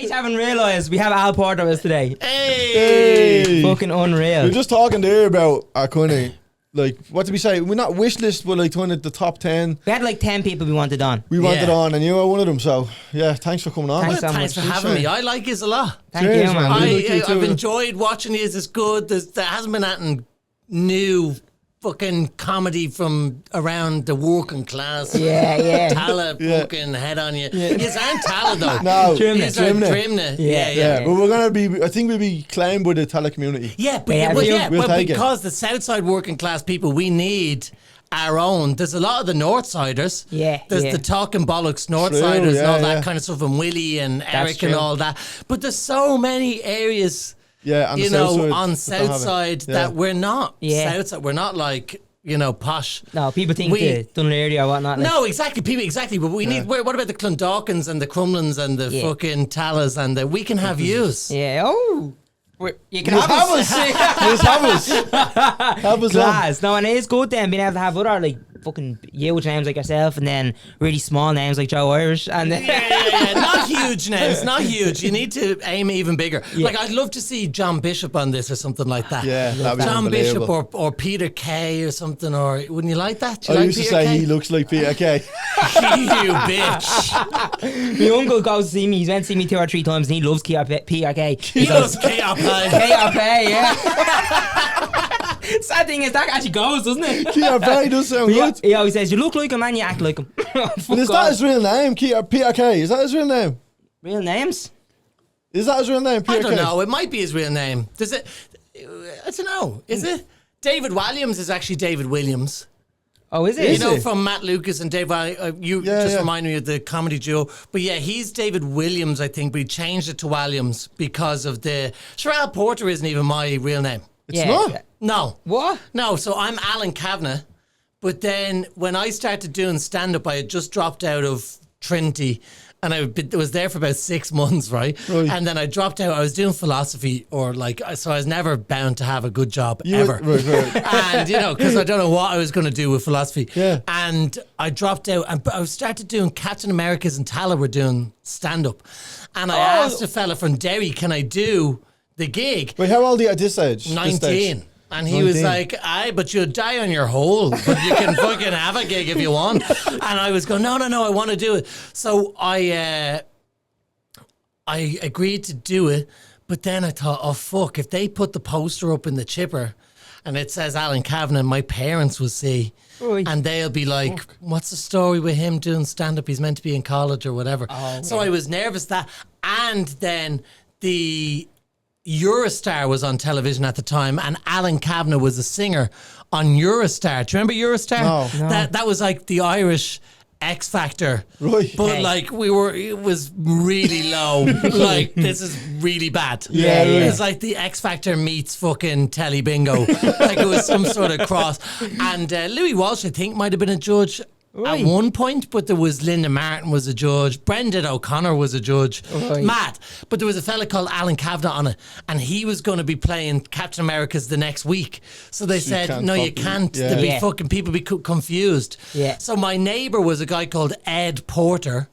guys haven't realised we have Al Porter with us today. Hey! Fucking unreal. We're just talking there about our kind of, like, what did we say? We're not wish list, but like kind of the top 10. We had like 10 people we wanted on. We wanted on, and you were one of them. So, yeah, thanks for coming on. Thanks Thanks for having me. I like yous a lot. Thank Cheers, you, man. man. I've enjoyed watching yous. It's good. There hasn't been anything new fucking comedy from around the working class. Yeah. Tallaght fucking head on you. Yous aren't Tallaght though. No, Yous are Drimna. Yeah, but we're gonna be. I think we'll be claimed by the Tallaght community. Yeah, but, We'll take it. because the Southside working class people, we need our own. There's a lot of the Northsiders. Yeah, There's yeah. the talking bollocks Northsiders and all that yeah. kind of stuff, and Willie and Eric and true. all that. But there's so many areas, Yeah, on you the south know, side on that don't have it. Southside Yeah. that we're not. Yeah. Southside, we're not like, you know, posh. No, people think the Dunleary area or whatnot. Like. No, exactly, people, exactly. But we need. What about the Clondalkins and the Crumlins and the fucking Tallahs and the? We can have yous. Yeah. Oh. You can Just have us. Just have us. Have us on. Class. No, and it is good then being able to have other like fucking huge names like yourself and then really small names like Joe Irish and then Yeah. Not huge names, not huge. You need to aim even bigger. Yeah. Like, I'd love to see John Bishop on this or something like that. Yeah, that'd be John Bishop unbelievable. or Peter Kay or something, or wouldn't you like that? Do you I like used to Peter say Kay? he looks like Peter Kay. You bitch. my uncle goes to see me. He's went to see me 2 or 3 times and he loves PRK. He loves KRP. KRK, yeah. Sad thing is that actually goes, doesn't it? Peter does sound good. He always says, you look like him and you act like him. But is that his real name? Peter Kay? Is that his real name? Real names? Is that his real name? Peter I don't Kay? know. It might be his real name. Does it? I don't know. Is it? David Williams is actually David Williams. Oh, is it? You know, from Matt Lucas and Dave, you just yeah. remind me of the comedy duo. But yeah, he's David Williams, I think, but he changed it to Williams because of the... Sure, Al Porter isn't even my real name. It's not. No. What? No, so I'm Alan Kavanagh. But then when I started doing stand-up, I had just dropped out of Trinity and I was there for about 6 months, right? And then I dropped out. I was doing philosophy so I was never bound to have a good job ever. Right. And, you know, because I don't know what I was going to do with philosophy. Yeah. And I dropped out and I started doing Captain America's and Tallaght were doing stand-up. And I asked a fella from Derry, can I do the gig? Wait, how old are you at this age? 19. And he was like, aye, but you'll die on your hole. But you can fucking have a gig if you want. And I was going, no, I want to do it. So I agreed to do it. But then I thought, oh, fuck, if they put the poster up in the chipper and it says Alan Kavanagh, my parents will see. Oy. And they'll be like, what's the story with him doing stand-up? He's meant to be in college or whatever. Oh, okay. So I was nervous that. And then the Eurostar was on television at the time, and Alan Kavanagh was a singer on Eurostar. Do you remember Eurostar? No. That was like the Irish X Factor. Right. But Okay. like it was really low. Like, this is really bad. Yeah, It right. was like the X Factor meets fucking Telly Bingo. Like, it was some sort of cross. And Louis Walsh, I think, might have been a judge at one point, but there was Linda Martin was a judge, Brendan O'Connor was a judge, mad. But there was a fella called Alan Kavanagh on it, and he was going to be playing Captain America's the next week. So they said, can't no, you copy. can't. Yeah. There'd be Yeah. fucking people be confused. Yeah. So my neighbour was a guy called Ed Porter,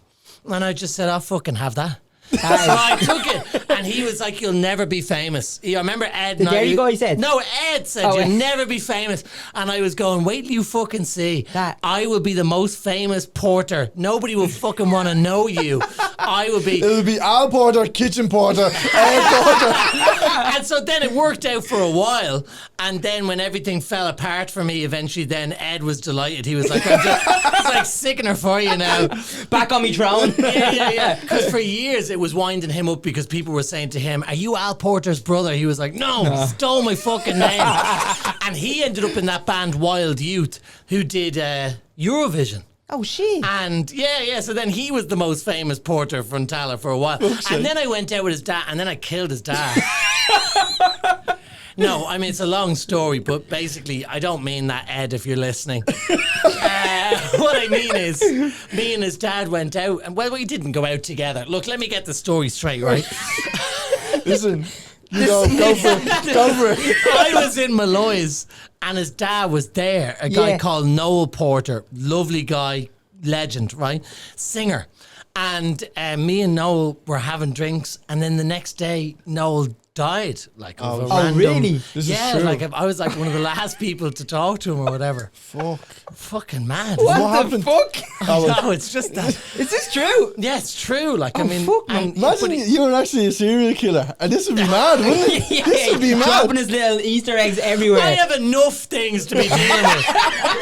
and I just said, I'll fucking have that. So I took it, and he was like, "You'll never be famous." I remember Ed. The Derry guy said? No, Ed said, Oh, "You'll Ed. never be famous." And I was going, "Wait till you fucking see. That- I will be the most famous porter. Nobody will fucking want to know you. I will be." It'll be Al Porter, Kitchen Porter, Ed Porter. And so then it worked out for a while, and then when everything fell apart for me, eventually, then Ed was delighted. He was like, "It's like sickener for you now." Back on me throne. Yeah. Because for years it was winding him up because people were saying to him, "Are you Al Porter's brother?" He was like, "No, he stole my fucking name." And he ended up in that band Wild Youth, who did Eurovision. Oh, shit. And so then he was the most famous porter from Tallaght for a while. And then I went out with his dad, and then I killed his dad. No, I mean, it's a long story, but basically, I don't mean that, Ed, if you're listening. What I mean is, me and his dad went out, and well, we didn't go out together. Look, let me get the story straight, right? Listen, go for it. I was in Malloy's, and his dad was there, a guy called Noel Porter, lovely guy, legend, right? Singer. And me and Noel were having drinks, and then the next day, Noel died. Like, of a random, really? This is yeah, true. like I was like one of the last people to talk to him or whatever. Fucking mad. What What the happened? fuck? No, it's just that. Is this true? Yeah, it's true. Like, I mean, fuck, man. and- Imagine you were actually a serial killer, and this would be mad, wouldn't it? Yeah, This would be mad. dropping his little Easter eggs everywhere. I have enough things to be dealing with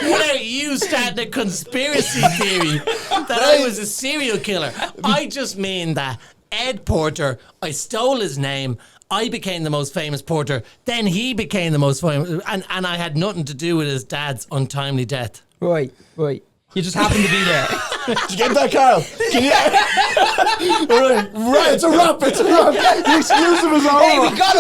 without you starting a conspiracy theory that I was a serial killer. I just mean that Ed Porter, I stole his name. I became the most famous porter. Then he became the most famous, and I had nothing to do with his dad's untimely death. Right. You just happened to be there. Did you get that, Carl? Can you? Right, it's a wrap. The exclusive is over. Hey, we got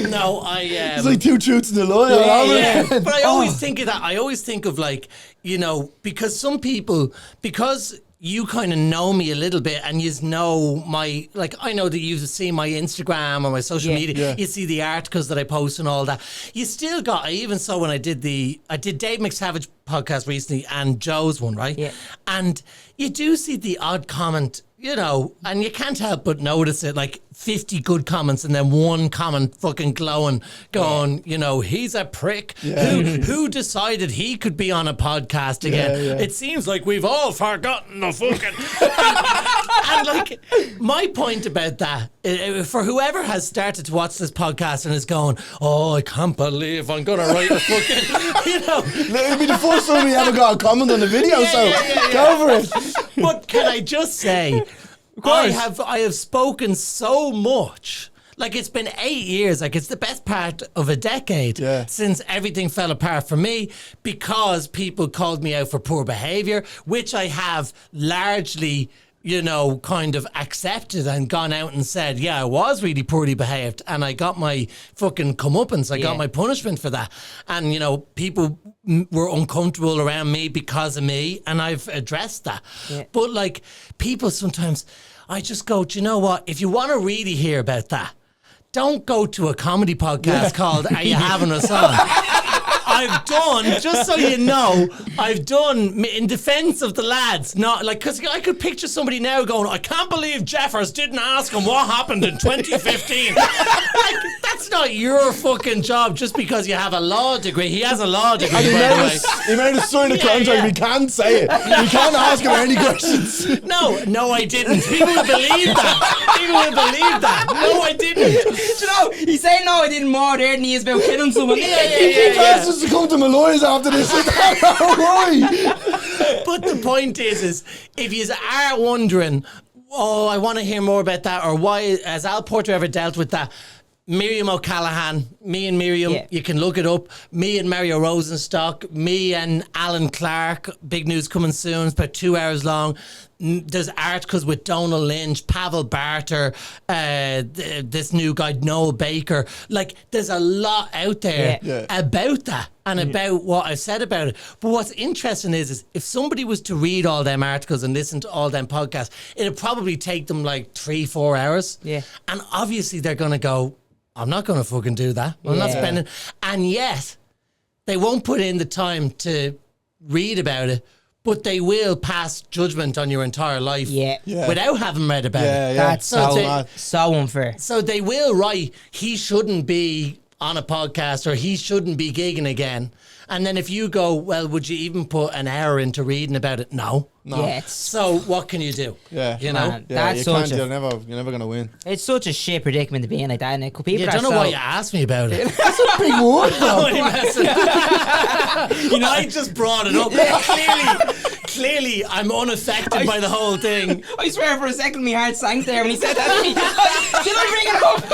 him. No, It's like two truths and a lie. Yeah. But I always think of that. I always think of, like, you know, because some people, because you kind of know me a little bit, and you know my, like, I know that you've seen my Instagram or my social Yeah. media. Yeah. You see the articles that I post and all that. You still got, I even saw when I did Dave McSavage podcast recently and Joe's one, right? Yeah. And you do see the odd comment, you know, and you can't help but notice it, like 50 good comments and then one comment fucking glowing, going, you know, he's a prick. Who decided he could be on a podcast again? Yeah. It seems like we've all forgotten the fucking... and like, my point about that, for whoever has started to watch this podcast and is going, oh, I can't believe I'm going to write a fucking, you know... It'll be the first time we ever got a comment on the video, go for it. But can I just say, I have spoken so much. Like, it's been 8 years. Like, it's the best part of a decade since everything fell apart for me, because people called me out for poor behaviour, which I have largely, you know, kind of accepted and gone out and said, yeah, I was really poorly behaved and I got my fucking comeuppance. I got my punishment for that. And, you know, people were uncomfortable around me because of me, and I've addressed that. Yeah. But, like, people sometimes, I just go, do you know what? If you want to really hear about that, don't go to a comedy podcast called Are You Having Us On? I've done, just so you know, I've done, in defence of the lads, not like, because I could picture somebody now going, I can't believe Jeffers didn't ask him what happened in 2015. Like, that's not your fucking job just because you have a law degree. He has a law degree, And by the way. he made us sign a contract. We can't say it. We can't ask him any questions. No, I didn't. People would believe that. No, I didn't. You know, he's saying no, I didn't more there than he is about killing someone. He asked us to come to Malloy's after this. I don't know why. But the point is if you are wondering, oh, I want to hear more about that, or why has Al Porter ever dealt with that? Miriam O'Callaghan, me and Miriam, you can look it up. Me and Mario Rosenstock, me and Alan Clark. Big news coming soon. It's about 2 hours long. There's articles with Donald Lynch, Pavel Barter, this new guy Noel Baker. Like, there's a lot out there about that and about what I've said about it. But what's interesting is if somebody was to read all them articles and listen to all them podcasts, it'd probably take them like 3-4 hours. Yeah. And obviously they're going to go, I'm not going to fucking do that. I'm not spending. And yet, they won't put in the time to read about it, but they pass judgment on your entire life without having read about it. That's so unfair. So they will write, he shouldn't be on a podcast or he shouldn't be gigging again. And then if you go, well, would you even put an hour into reading about it? No. Yeah, so what can you do? Yeah. You know? Man, that's such you're never going to win. It's such a shit predicament to be in like that. And people I don't know why you asked me about it. That's a big word, though. You know, I just brought it up. Clearly, I'm unaffected by the whole thing. I swear for a second my heart sank there when he said that to me. Did I bring it up?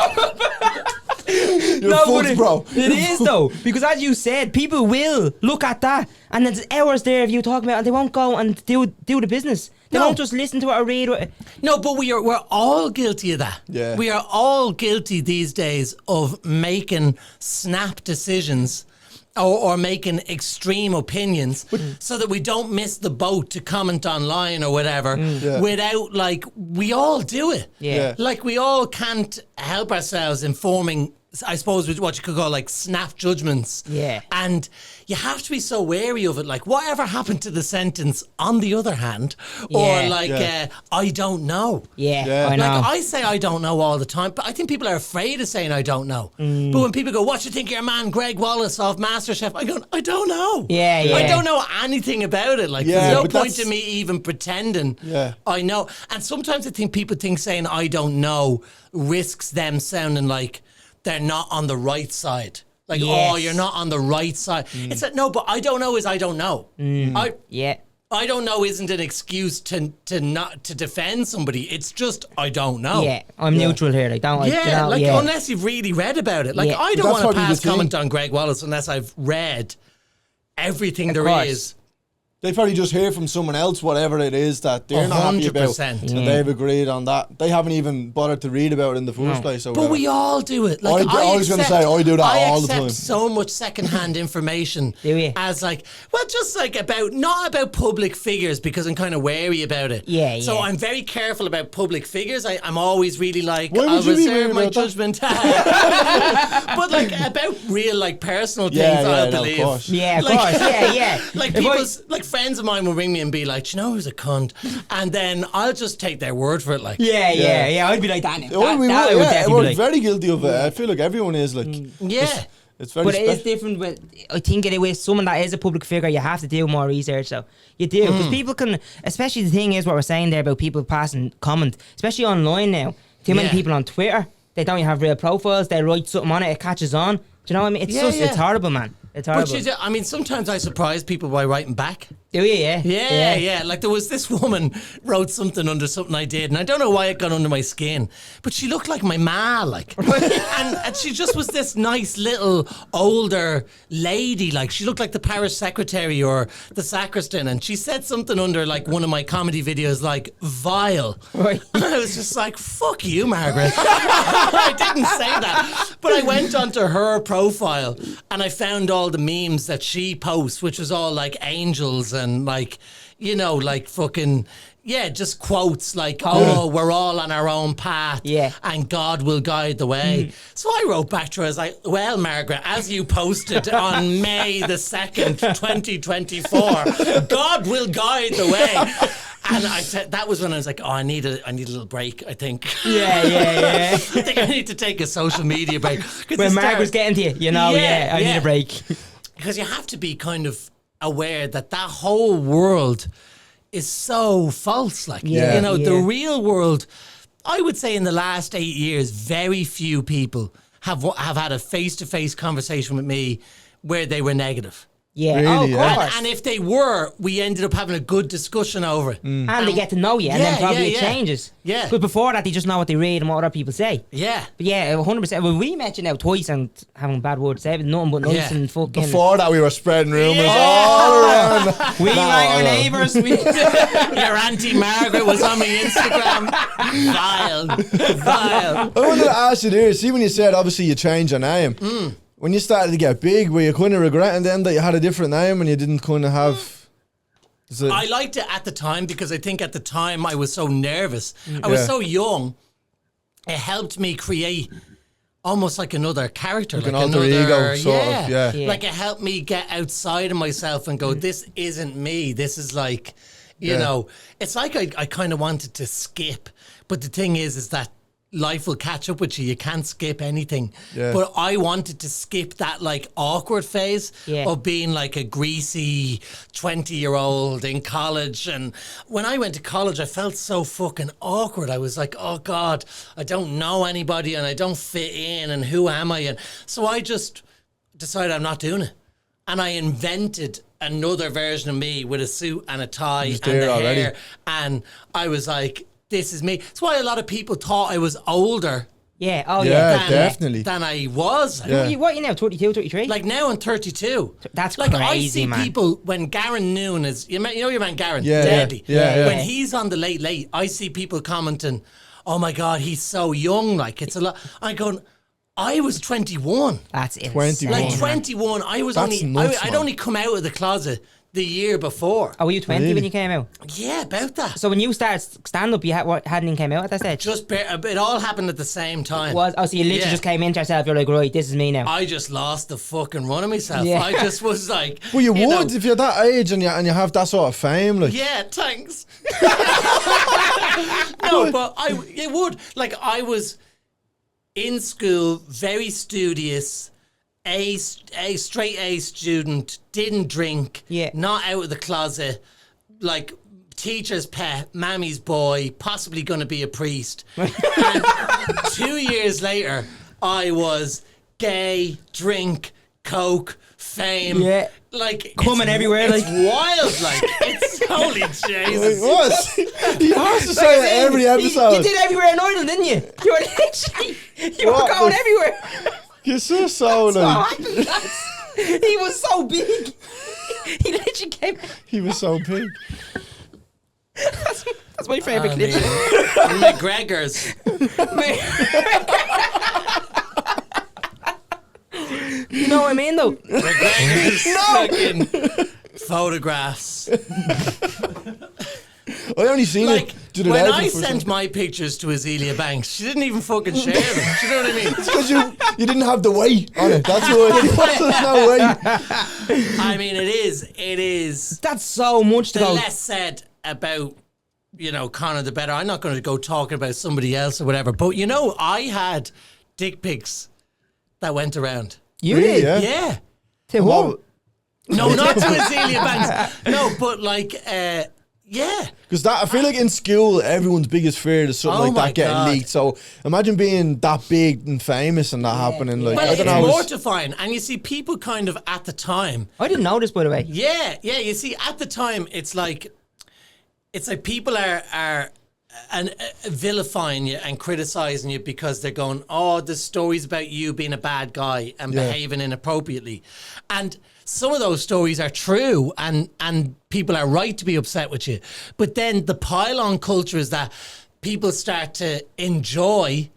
You're fucked, bro. It is though, because as you said, people will look at that and there's hours there of you talking about it and they won't go and do the business. They won't just listen to it or read it. No, but we're all guilty of that. Yeah. We are all guilty these days of making snap decisions or making extreme opinions so that we don't miss the boat to comment online or whatever without, like, we all do it. Yeah. Like, we all can't help ourselves in forming I suppose, what you could call like snap judgments. Yeah. And you have to be so wary of it. Like, whatever happened to the sentence, on the other hand, or Yeah. like, I don't know. Yeah, I know. Like, I say I don't know all the time, but I think people are afraid of saying I don't know. But when people go, what do you think of your man Greg Wallace off MasterChef? I go, I don't know. Yeah. I don't know anything about it. Like, Yeah, there's no but point that's- in me even pretending Yeah. I know. And sometimes I think people think saying I don't know risks them sounding like they're not on the right side. Like, Yes. oh, you're not on the right side. It's like, no, but I don't know is I don't know. Yeah. I don't know isn't an excuse to not to defend somebody. It's just I don't know. Yeah, I'm neutral here. Like, don't. Yeah, you know, like yeah. unless you've really read about it. Like, Yeah. I don't That's want to probably pass the thing. comment on Greg Wallace unless I've read everything Of there course. is. They probably just hear from someone else, whatever it is that they're not happy about, 100%. and they've agreed on that. They haven't even bothered to read about it in the first place. Or But whatever. we all do it. Like, I was gonna say, I do that all the I time. accept so much secondhand information Do you? as like, well, just like not about public figures because I'm kind of wary about it. Yeah, So yeah. I'm very careful about public figures. I'm always really like, Why would I'll you be reserve wary my about that? judgment. But like about real like personal things, Yeah, I'll no, of believe. course. Yeah, of Like- course. Yeah, yeah. Like If I- people's like friends of mine will ring me and be like, "Do you know who's a cunt?" And then I'll just take their word for it. Like, Yeah. I'd be like that. Oh, we that I were, would yeah, definitely we're be like. very guilty of it. I feel like everyone is like. yeah. It's very. But it is spe- different with, I think it with someone that is a public figure, you have to do more research, so you do, because people can, especially the thing is what we're saying there about people passing comment, especially online now, too many Yeah. people on Twitter, they don't even have real profiles, they write something on it, it catches on, do you know what I mean? It's Yeah, just, yeah. it's horrible, man, it's horrible. But I mean, sometimes I surprise people by writing back. Do you, yeah? Yeah. Like there was this woman wrote something under something I did, and I don't know why it got under my skin, but she looked like my ma, like, and she just was this nice little older lady, like she looked like the parish secretary or the sacristan, and she said something under like one of my comedy videos, like vile. Right. And I was just like, fuck you, Margaret. I didn't say that. But I went onto her profile and I found all the memes that she posts, which was all like angels and like, you know, like fucking, yeah, just quotes like, oh, we're all on our own path. Yeah. And God will guide the way. So I wrote back to her, I was like, well, Margaret, as you posted on May the 2nd, 2024, God will guide the way. And I said, that was when I was like, oh, I need a little break, I think. Yeah. I think I need to take a social media break. 'Cause When it's Mark dark. was getting to you, you know, Yeah, I need yeah. a break. Because you have to be kind of aware that whole world is so false. Like, Yeah, you know, the yeah. real world, I would say in the last 8 years, very few people have had a face-to-face conversation with me where they were negative. Yeah, Really, oh, of yeah. course. And if they were, we ended up having a good discussion over it. And they get to know you, and then Yeah, probably yeah, it yeah. changes. Yeah. But before that, they just know what they read and what other people say. Yeah. But yeah, 100%. Well, we met you now twice and having bad words to say, but nothing but nice Yeah. and fucking. Before that, we were spreading rumors Yeah. all around. we rang our neighbours. We Your Auntie Margaret was on my Instagram. Vile. I wanted to ask you there. See, when you said obviously you changed your name, when you started to get big, were you kind of regretting then that you had a different name and you didn't kind of have? Is it- I liked it at the time because I think at the time I was so nervous. I was Yeah. so young. It helped me create almost like another character. Like an alter ego, sort of, yeah. Yeah. Like it helped me get outside of myself and go, this isn't me. This is like, you Yeah. know, it's like I kind of wanted to skip. But the thing is that life will catch up with you. You can't skip anything. Yeah. But I wanted to skip that like awkward phase Yeah. of being like a greasy 20-year-old in college. And when I went to college, I felt so fucking awkward. I was like, oh God, I don't know anybody and I don't fit in and who am I? And so I just decided I'm not doing it. And I invented another version of me with a suit and a tie Just and there the already. hair. And I was like, this is me. That's why a lot of people thought I was older yeah, oh Yeah, yeah. than, definitely. than I was. Yeah. What are you now, 32, 33? Like now I'm 32. That's like I crazy, see man. people when Garen Noon is, you know your man Garen, Yeah, Deadly. yeah. When he's on the late, I see people commenting, "Oh my God, he's so young." Like it's a lot. I go, I was 21. That's insane. 21. Like man. 21, I was That's only, nuts, I'd man. only come out of the closet the year before. Oh, were you 20 Really? when you came out? Yeah, about that. So when you started stand-up, you hadn't even came out at that stage? It all happened at the same time. So you literally Yeah. just came into yourself, you're like, right, this is me now. I just lost the fucking run of myself. Yeah. I just was like... Well, you would know, if you're that age and you have that sort of fame. Like, yeah, thanks. No, but it would. Like, I was in school, very studious, a straight A student, didn't drink, Yeah. not out of the closet, like teacher's pet, mammy's boy, possibly going to be a priest. And 2 years later, I was gay, drink, coke, fame. Yeah. Like Coming everywhere, It's like- wild, like it's holy Jesus. what? You have to say that every episode. You did everywhere in Ireland, didn't you? You were literally, you were What going the- everywhere. You're so like. He was so big. He literally came. He was so big. That's my favourite I clip. mean, McGregor's. You know what I mean, though? McGregor's fucking photographs. I only seen Like, it. Did it when out I for sent my pictures to Azealia Banks, she didn't even fucking share them. Do you know what I mean? because you didn't have the weight on it. That's why. There's no weight. I mean, it is. That's so much to The go. less said about, Conor, the better. I'm not going to go talking about somebody else or whatever. But, I had dick pics that went around. You Really, did? yeah? Yeah. To who? Well, No, not to Azealia Banks. No, but yeah. because I feel like in school, everyone's biggest fear is something Oh like my that getting God. leaked. So imagine being that big and famous and that happening. Like, Well, I it's don't know. mortifying. And you see, people kind of at the time, I didn't know this, by the way. yeah, you see, at the time, it's like people are vilifying you and criticizing you because they're going, oh, the stories about you being a bad guy and Yeah. behaving inappropriately. And some of those stories are true and people are right to be upset with you. But then the pile-on culture is that people start to enjoy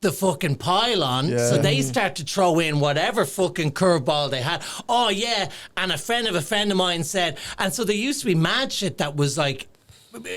the fucking pile-on, Yeah. so they start to throw in whatever fucking curveball they had. Oh, yeah, and a friend of mine said... And so there used to be mad shit that was like...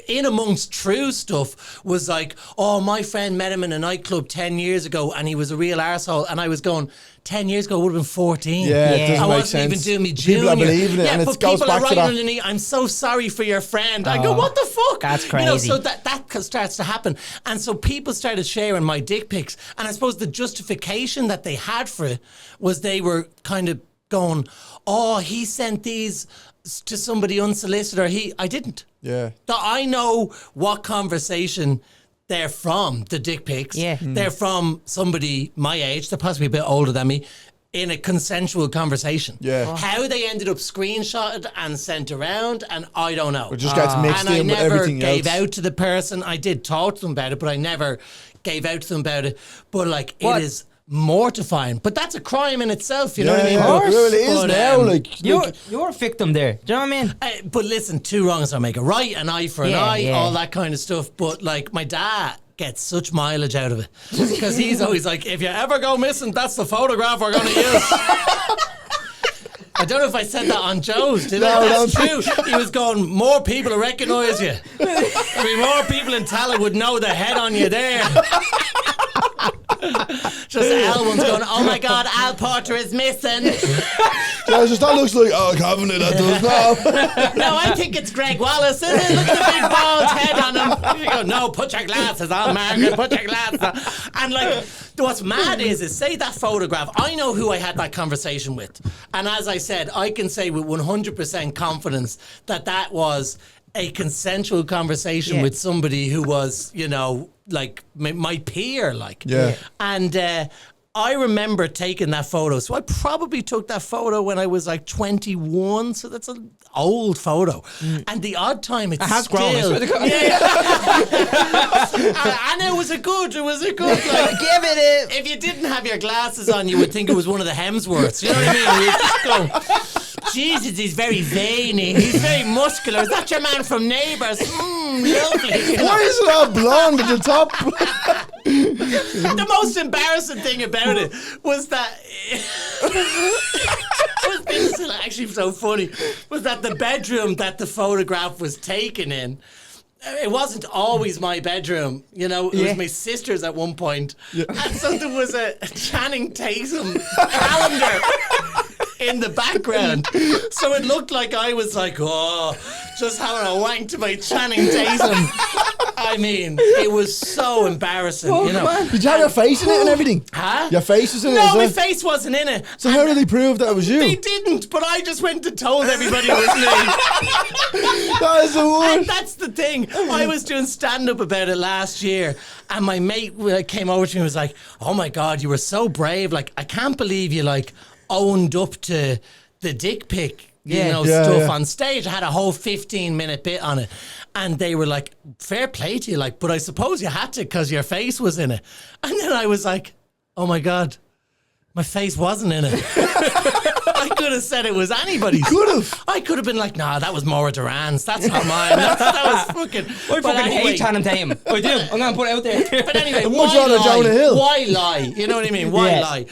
in amongst true stuff was like, oh, my friend met him in a nightclub 10 years ago and he was a real arsehole. And I was going, 10 years ago, I would have been 14. Yeah, it Yeah. doesn't I make wasn't sense. even doing me People are junior. believing it, Yeah, and but it goes people are back to writing that. underneath, I'm so sorry for your friend. I go, what the fuck? That's So crazy. that starts to happen. And so people started sharing my dick pics. And I suppose the justification that they had for it was they were kind of going, oh, he sent these to somebody unsolicited, or I didn't. Yeah. That I know what conversation they're from, the dick pics. Yeah. They're from somebody my age, they're possibly a bit older than me, in a consensual conversation. Yeah. How they ended up screenshotted and sent around, and I don't know. It just gets mixed And I in with never everything gave else. out to the person. I did talk to them about it, but I never gave out to them about it. But like, What? it is mortifying. But that's a crime in itself, you know what I mean? Yeah, But- well, it is but, now. Like, You're a victim there. Do you know what I mean? But listen, two wrongs don't make a right, an eye for an Yeah, eye, yeah. all that kind of stuff. But like, my dad gets such mileage out of it because he's always like, if you ever go missing, that's the photograph we're going to use. I don't know if I said that on Joe's, did I? No, That's don't. true. He was going, more people will recognise you. I mean, more people in Tallaght would know the head on you there. Just Al one's going, oh my God, Al Porter is missing. yeah, just that looks like Havin, that does now. No, I think it's Greg Wallace, isn't it? Look at the big bald head on him. You go, no, put your glasses on, Margaret, put your glasses on. And like, what's mad is say that photograph, I know who I had that conversation with. And as I said, I can say with 100% confidence that was a consensual conversation Yeah. with somebody who was, like my peer, like. Yeah. And I remember taking that photo. So I probably took that photo when I was like 21. So that's an old photo. And the odd time it's It has grown, I still... swear to God. and it was a good, like, Give it if you didn't have your glasses on, you would think it was one of the Hemsworths. You know what I mean? You'd just go, Jesus, he's very veiny. He's very muscular. Is that your man from Neighbours? Lovely. You know? Why is it all blonde at the top? The most embarrassing thing about it was that This is actually so funny. Was that the bedroom that the photograph was taken in? It wasn't always my bedroom, you know. It was my sister's at one point. And so there was a Channing Tatum calendar in the background. So it looked like I was like, just having a wank to my Channing Tatum. I mean, it was so embarrassing, you know. Man. Did you have your face in it and everything? Huh? Your face was in it? No, my as well? face wasn't in it. So how did they prove that it was you? They didn't, but I just went and told everybody it was me. That is the And worst. that's the thing. I was doing stand-up about it last year, and my mate came over to me and was like, oh my God, you were so brave. Like, I can't believe you, like, owned up to the dick pic, stuff on stage. I had a whole 15-minute bit on it. And they were like, fair play to you, like, but I suppose you had to because your face was in it. And then I was like, oh my God, my face wasn't in it. I could have said it was anybody's. Could have. I could have been like, nah, that was Maura Duran's. That's not mine. That was fucking. I fucking hate Channing Tatum. I do. I'm going to put it out there. But anyway, Much rather Jonah Hill. why lie? You know what I mean? Why Yeah. lie?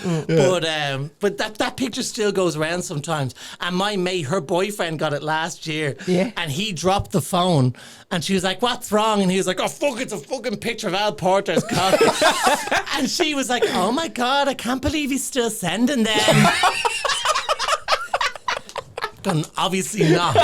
But that picture still goes around sometimes. And my mate, her boyfriend got it last year. Yeah. And he dropped the phone. And she was like, what's wrong? And he was like, oh, fuck, it's a fucking picture of Al Porter's cock. And she was like, oh my God, I can't believe he's still sending them. Obviously not.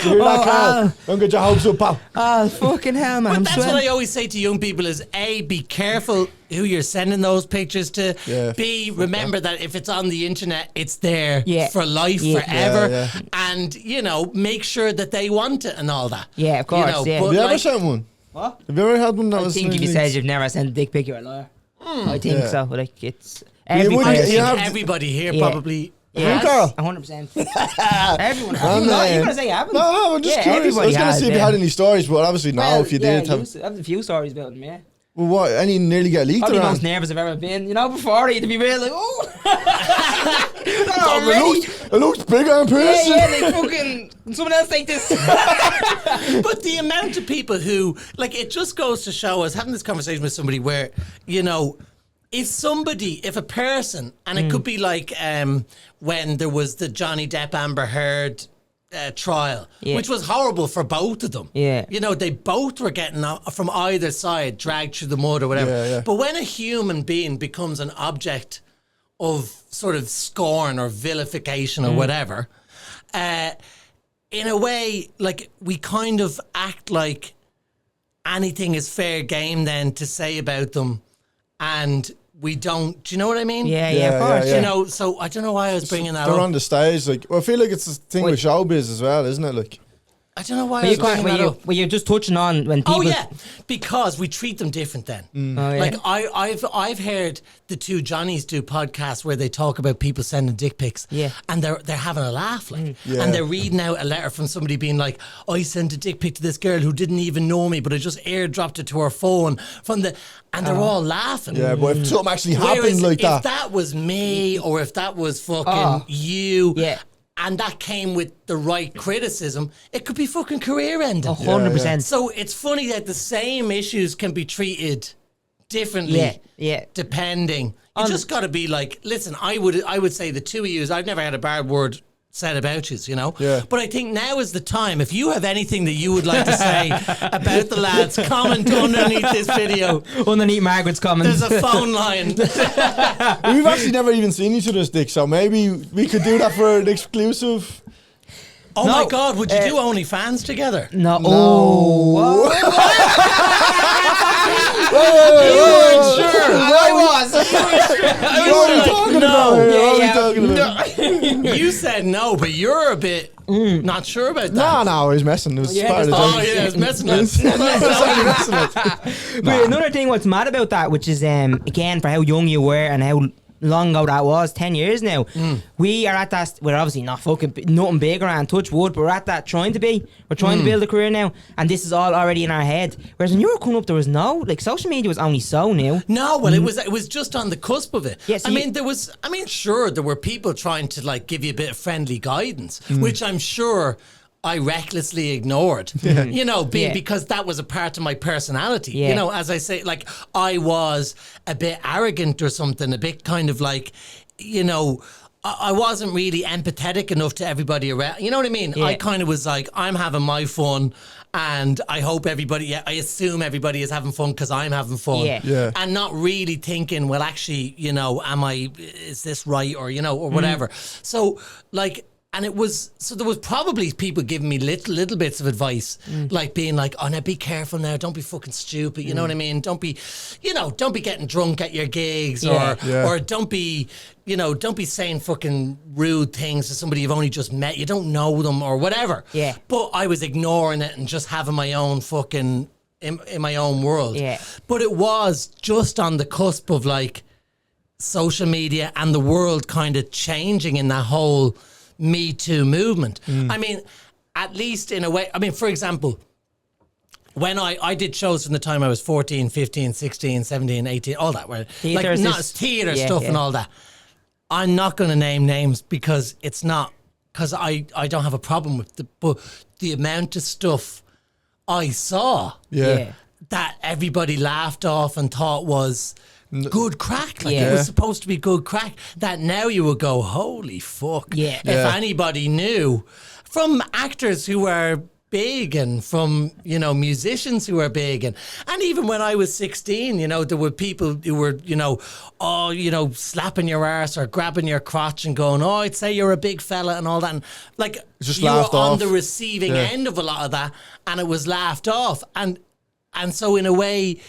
You're not Carl. Don't get your hopes up, pal. Oh, fucking hell, man. But I'm that's what sweating. I always say to young people is A, be careful who you're sending those pictures to. Yeah. B, remember that if it's on the internet, it's there for life, Yeah. forever. Yeah. And, make sure that they want it and all that. Yeah, of course, yeah. but Have you ever like- sent one? What? Have you ever had one that I was... think if you said you've never sent a dick pic, you're a liar. I think Yeah. so. Like, it's... I wouldn't- Everybody... you have- everybody here Yeah. probably Yeah, Carl? 100%. Everyone has. Oh, You're man. going to say you haven't? No, I'm just Yeah, curious. I everybody was going to has, see if you yeah. had any stories, but obviously Well, if you did have... I have a few stories about them, yeah. Well, what? Any nearly get leaked Probably the around? most nervous I've ever been. Before you to be real, like, oh! It looks bigger in person. Yeah, like fucking... Someone else take this. But the amount of people who, like, it just goes to show us, having this conversation with somebody where, if a person, and it could be like when there was the Johnny Depp Amber Heard trial, which was horrible for both of them. Yeah. They both were getting from either side dragged through the mud or whatever. Yeah, yeah. But when a human being becomes an object of sort of scorn or vilification or whatever, in a way, like, we kind of act like anything is fair game then to say about them, and we don't. Do you know what I mean? Yeah, Yeah, of course. yeah. So I don't know why I was bringing that They're up. on the stage. Like, well, I feel like it's a thing with showbiz as well, isn't it? Like, I don't know why I But was bringing that up. you're just touching on when people... Oh yeah, because we treat them different then. Oh, yeah. Like I've heard the two Johnnies do podcasts where they talk about people sending dick pics. Yeah. And they're having a laugh, like, Yeah. and they're reading out a letter from somebody being like, I sent a dick pic to this girl who didn't even know me, but I just airdropped it to her phone and they're all laughing. yeah, but if something actually Whereas happened like if that, that was me or if that was fucking you, Yeah. and that came with the right criticism, it could be fucking career ending. 100%. So it's funny that the same issues can be treated differently. Yeah. Depending. You just got to be like, listen, I would say the two of you, I've never had a bad word said about you, Yeah. But I think now is the time. If you have anything that you would like to say about the lads, comment underneath this video. Underneath Margaret's comments. There's a phone line. we've actually never even seen each other's dick, so maybe we could do that for an exclusive. Oh No, my God, would you do OnlyFans together? No. No. Oh. You weren't Sure. I was. What are you talking about here? What are you talking about? You said no, but you're a bit not sure about that. No, he's messing. It was Yeah, part of the Oh, joke. yeah, it's messing us. But another thing what's mad about that, which is again for how young you were and how long ago that was, 10 years now, we are at that, we're obviously not fucking nothing big around, touch wood, but we're at that trying to build a career now, and this is all already in our head, whereas when you were coming up there was no, like, social media was only so new. No, well, it was just on the cusp of it. Yeah, so sure, there were people trying to, like, give you a bit of friendly guidance, which I'm sure I recklessly ignored, because that was a part of my personality. Yeah. As I say, like, I was a bit arrogant or something, a bit kind of like, I wasn't really empathetic enough to everybody around. You know what I mean? Yeah. I kind of was like, I'm having my fun, and I hope everybody, I assume everybody is having fun because I'm having fun. Yeah. Yeah. And not really thinking, well, actually, you know, is this right, or, you know, or whatever. So, like, and it was, so there was probably people giving me little bits of advice, like being like, oh, now be careful now, don't be fucking stupid, you know what I mean? Don't be, you know, don't be getting drunk at your gigs, or don't be, you know, don't be saying fucking rude things to somebody you've only just met, you don't know them, or whatever. Yeah. But I was ignoring it and just having my own fucking, in my own world. Yeah. But it was just on the cusp of like social media and the world kind of changing in that whole Me Too movement. I mean, at least in a way, I mean, for example, when I did shows from the time I was 14, 15, 16, 17, 18, all that, where Theatre, like not theatre stuff yeah. and all that. I'm not going to name names because it's not, because I don't have a problem with but the amount of stuff I saw Yeah. that everybody laughed off and thought was good crack. Like Yeah. it was supposed to be good crack. That now you would go, holy fuck. Yeah. If anybody knew, from actors who are big and from, you know, musicians who are big. And even when I was 16, you know, there were people who were, you know, oh, you know, slapping your arse or grabbing your crotch and going, oh, I'd say you're a big fella and all that. And like, Just you were laughed on off. the receiving end of a lot of that, and it was laughed off. And so in a way,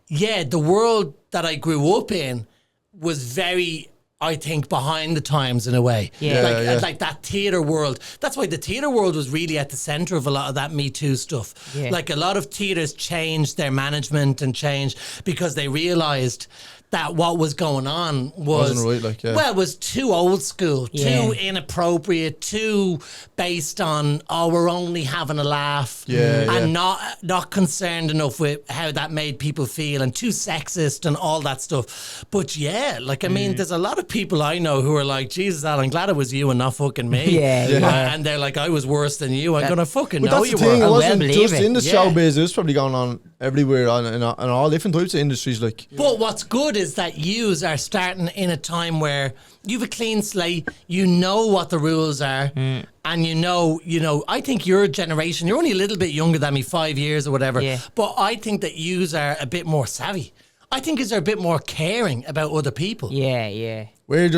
yeah, the world that I grew up in was very, I think, behind the times in a way. Yeah. Like that theatre world. That's why the theatre world was really at the centre of a lot of that Me Too stuff. Yeah. Like a lot of theatres changed their management and changed because they realised that what was going on Wasn't right, like, yeah. well, was too old school, Yeah. too inappropriate, too based on, oh, we're only having a laugh, and not concerned enough with how that made people feel, and too sexist and all that stuff. But yeah, like, I mean, there's a lot of people I know who are like, Jesus, Al, I'm glad it was you and not fucking me. Yeah. And they're like, I was worse than you. I'm gonna fucking But know that's you the thing, were. it well wasn't believe just it. in the Yeah. showbiz, it was probably going on everywhere in all different types of industries. Like, But what's good is that yous are starting in a time where you've a clean slate, you know what the rules are, and you know, I think your generation, you're only a little bit younger than me, 5 years or whatever, Yeah. but I think that yous are a bit more savvy. I think yous are a bit more caring about other people. Yeah. I'm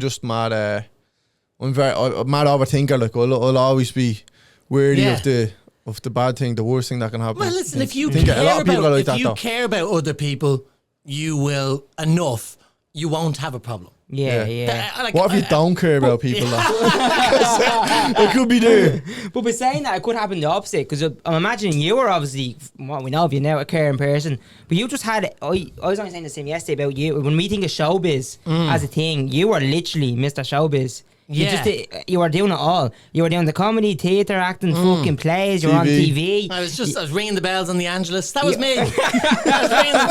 just mad, I'm mad overthinker. Like, I'll always be wary Yeah. of the bad thing, the worst thing that can happen. Well, listen, if you I think care a lot of people are like that, though. care about other people, you will enough, you won't have a problem. Yeah. Like, What if you don't care about people? It could be there. But by saying that, it could happen the opposite, because I'm imagining you were obviously, what we know of you now, a caring person, but you just had, I was only saying the same yesterday about you, when we think of showbiz as a thing, you were literally Mr. Showbiz. You were doing it all. You were doing the comedy, theatre, acting, fucking plays, you were on TV. I was ringing the bells on the Angelus. That was me. I was ringing the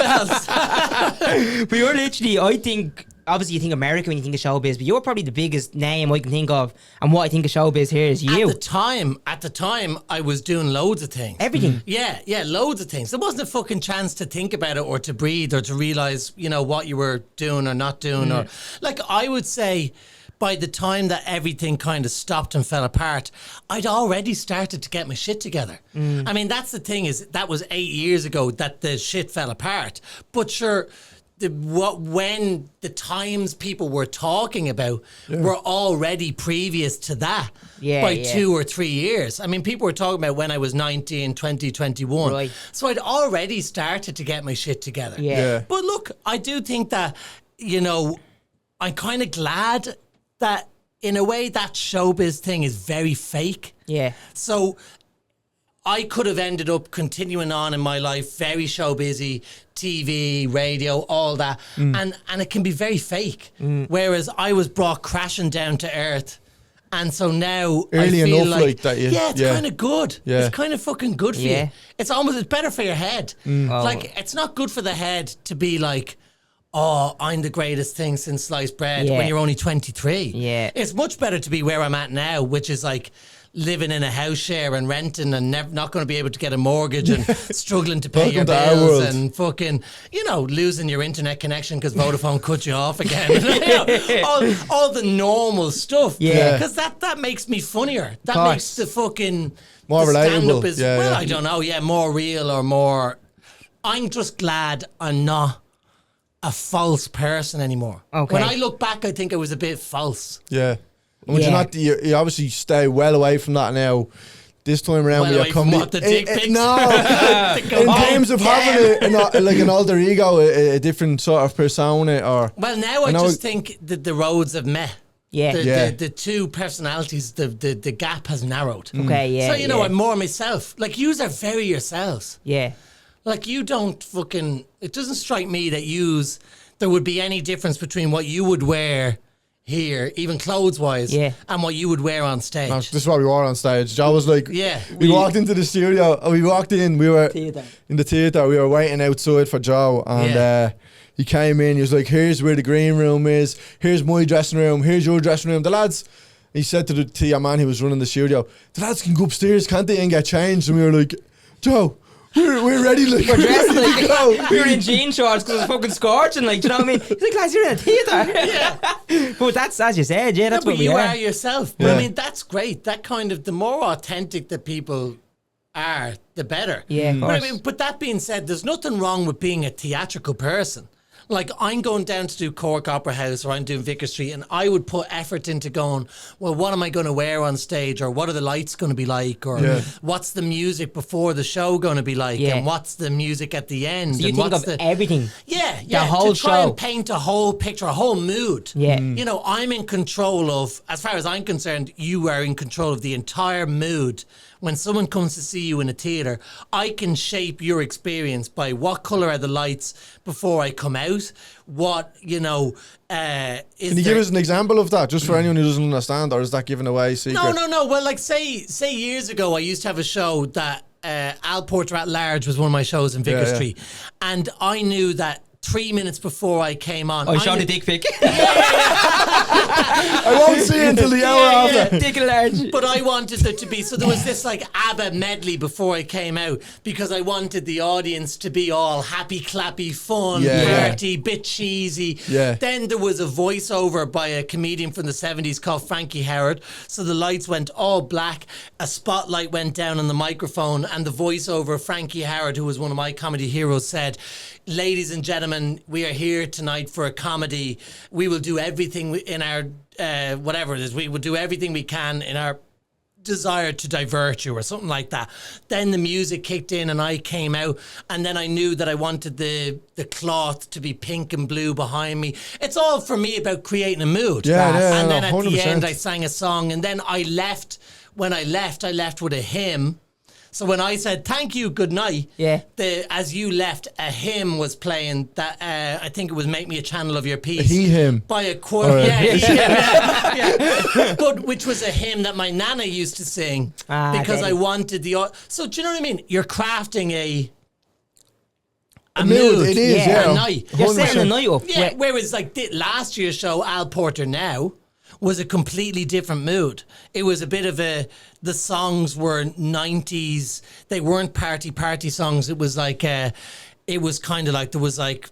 bells. But you're literally, I think, obviously you think America when you think of showbiz, but you're probably the biggest name I can think of, and what I think of showbiz here is you. At the time, I was doing loads of things. Everything. Yeah, loads of things. There wasn't a fucking chance to think about it or to breathe or to realise, what you were doing or not doing. Or like, I would say, by the time that everything kind of stopped and fell apart, I'd already started to get my shit together. I mean, that's the thing, is that was 8 years ago that the shit fell apart. But sure, when the times people were talking about were already previous to that by 2 or 3 years. I mean, people were talking about when I was 19, 20, 21. Right. So I'd already started to get my shit together. Yeah. But look, I do think that, I'm kind of glad that in a way that showbiz thing is very fake. Yeah. So I could have ended up continuing on in my life, very showbizy, TV, radio, all that. And it can be very fake. Whereas I was brought crashing down to earth. And so now Early I feel enough like that, it's kind of good. Yeah. It's kind of fucking good for you. It's better for your head. Like, it's not good for the head to be like, oh, I'm the greatest thing since sliced bread when you're only 23. Yeah. It's much better to be where I'm at now, which is like living in a house share and renting and not going to be able to get a mortgage and struggling to pay your Welcome to our bills world. and fucking, losing your internet connection because Vodafone cut you off again. all the normal stuff. Yeah. Because that makes me funnier. That Course. makes the fucking More the relatable. stand-up is, Yeah. I don't know, more real or more... I'm just glad I'm not a false person anymore. Okay. When I look back, I think I was a bit false. Yeah. And would you Yeah. not? You obviously stay well away from that now. This time around, Well we away are from coming. what, the dick pics? No, The in go- terms of Oh, having an alter ego, a different sort of persona, or Well, now I know just think that the roads have met. Yeah. The two personalities, the gap has narrowed. Okay, yeah. So, yeah. I'm more myself. Like, yous are very yourselves. Yeah. Like, you don't fucking... It doesn't strike me that there would be any difference between what you would wear here, even clothes-wise, Yeah. and what you would wear on stage. no, this is what we were on stage. Joe was like, Yeah. We walked into the studio. We walked in. We were Theatre. in the theatre. We were waiting outside for Joe, and Yeah. he came in. He was like, "Here's where the green room is. Here's my dressing room. Here's your dressing room." The lads. He said to your man who was running the studio, "The lads can go upstairs, can't they, and get changed?" And we were like, "Joe, we're ready. Like, We're dressed ready to go." like we were in jean shorts because it was fucking scorching. Like, do you know what I mean? He's like, lads, you're in a theatre. Yeah. But that's as you said. Yeah, that's but what we you are. are yourself. But Yeah. I mean, that's great. That kind of, the more authentic that people are, the better. Yeah, of But, I course. mean, but that being said, there's nothing wrong with being a theatrical person. Like, I'm going down to do Cork Opera House or I'm doing Vicar Street, and I would put effort into going, well, what am I going to wear on stage? Or what are the lights going to be like? Or Yeah. what's the music before the show going to be like? Yeah. And what's the music at the end? So you and think what's of the... everything. Yeah, whole to try show. and paint a whole picture, a whole mood. Yeah. I'm in control of, as far as I'm concerned, you are in control of the entire mood. When someone comes to see you in a theatre, I can shape your experience by what colour are the lights before I come out. What, is Can you give us an example of that, just for anyone who doesn't understand, or is that giving away secret? No. Well, like, say years ago, I used to have a show that Al Porter at Large was one of my shows in Vicar Yeah, yeah. Street. And I knew that 3 minutes before I came on... I showed knew- a dick pic. I won't see it until the hour after. Dick large. But I wanted there to be, so there was this like ABBA medley before I came out because I wanted the audience to be all happy, clappy, fun, Yeah. party, bit cheesy. Yeah. Then there was a voiceover by a comedian from the 70s called Frankie Howard. So the lights went all black, a spotlight went down on the microphone, and the voiceover, Frankie Howard, who was one of my comedy heroes, said, "Ladies and gentlemen, we are here tonight for a comedy. We will do everything in our, whatever it is, we will do everything we can in our desire to divert you," or something like that. Then the music kicked in and I came out, and then I knew that I wanted the cloth to be pink and blue behind me. It's all for me about creating a mood. Yeah, And then no, at the 100%. end I sang a song, and then I left. When I left with a hymn. So when I said thank you, good night, Yeah. as you left, a hymn was playing that I think it was "Make Me a Channel of Your Peace." He him. By a choir, Oh, yeah. yeah, he him, yeah. But which was a hymn that my nana used to sing because Daddy. I wanted the. So do you know what I mean? You're crafting a mood, it is, yeah. a night. You're setting the night up. Yeah, whereas like last year's show, Al Porter Now, was a completely different mood. It was a bit of the songs were 90s. They weren't party songs. It was like, it was kind of like, there was like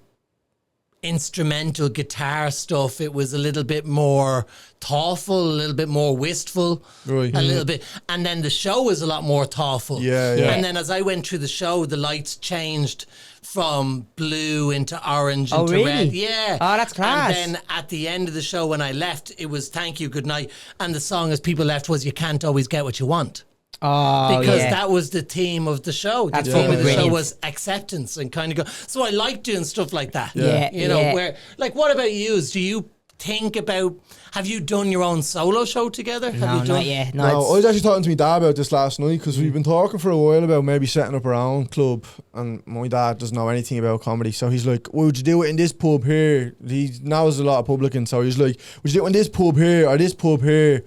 instrumental guitar stuff. It was a little bit more thoughtful, a little bit more wistful, Right. a little bit. And then the show was a lot more thoughtful. Yeah, yeah. And then as I went through the show, the lights changed from blue into orange Oh, into really? red. Yeah. Oh, that's class. And then at the end of the show, when I left, it was "Thank You, Good Night," and the song as people left was "You Can't Always Get What You Want." Oh, Because yeah. that was the theme of the show. That's The theme of the fucking show brilliant. was acceptance and kind of go. So I like doing stuff like that. Yeah, You know, yeah. where, like, what about you? Do you think about, have you done your own solo show together? Have No, you done? not yet. No, I No, was actually talking to my dad about this last night because we've been talking for a while about maybe setting up our own club, and my dad doesn't know anything about comedy, so he's like, well, "Would you do it in this pub here?" He knows a lot of publicans, so he's like, "Would you do it in this pub here or this pub here?"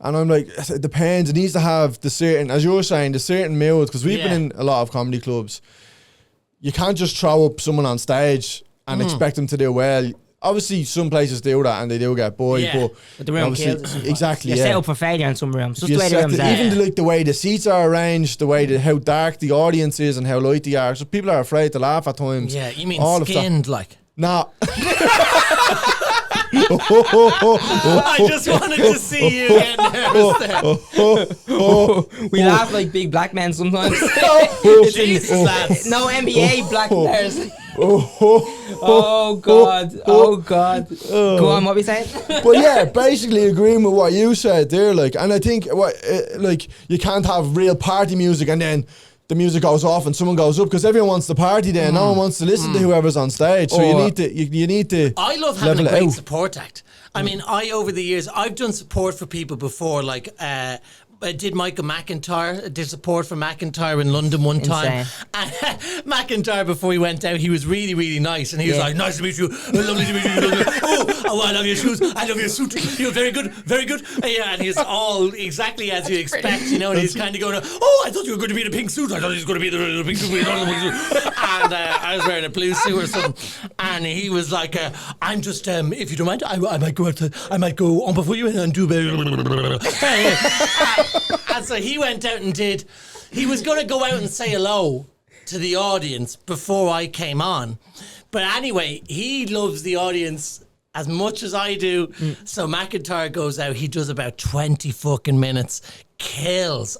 And I'm like, it depends. It needs to have the certain, as you're saying, the certain mood, because we've Yeah. been in a lot of comedy clubs. You can't just throw up someone on stage and expect them to do well. obviously some places do that and they do get buoyed, Yeah. But the room obviously- kills it. exactly, You're yeah. set up for failure in some rooms. Just the You way the set rooms the- are. even the way the seats are arranged, the way how dark the audience is and how light they are. So people are afraid to laugh at times. Yeah, you mean All of that. skinned, like. Nah. I just wanted to see you get nervous there. We laugh like big black men sometimes. Jesus, lads. No NBA black players. Oh God! Oh God! Go on, what we saying? But yeah, basically agreeing with what you said there, like, and I think like you can't have real party music and then the music goes off and someone goes up because everyone wants to party then. No one wants to listen to whoever's on stage. So you need to you need to. I love having level a it great out. support act. I mean, over the years, I've done support for people before, like. I did Michael McIntyre. I did support for McIntyre in London one time. And McIntyre, before he went out, he was really, really nice. And he was like, nice to meet you. Lovely to meet you. Oh, I love your shoes. I love your suit. You're very good. Very good. Yeah, and he's all exactly as you expect, you know. And he's kind of going, I thought you were going to be in a pink suit. I thought he was going to be in the pink suit. And I was wearing a blue suit or something. And he was like, I'm just, if you don't mind, I might go out I might go on before you and do... And so he went out and he was going to go out and say hello to the audience before I came on. But anyway, he loves the audience as much as I do. So McIntyre goes out, he does about 20 fucking minutes, kills.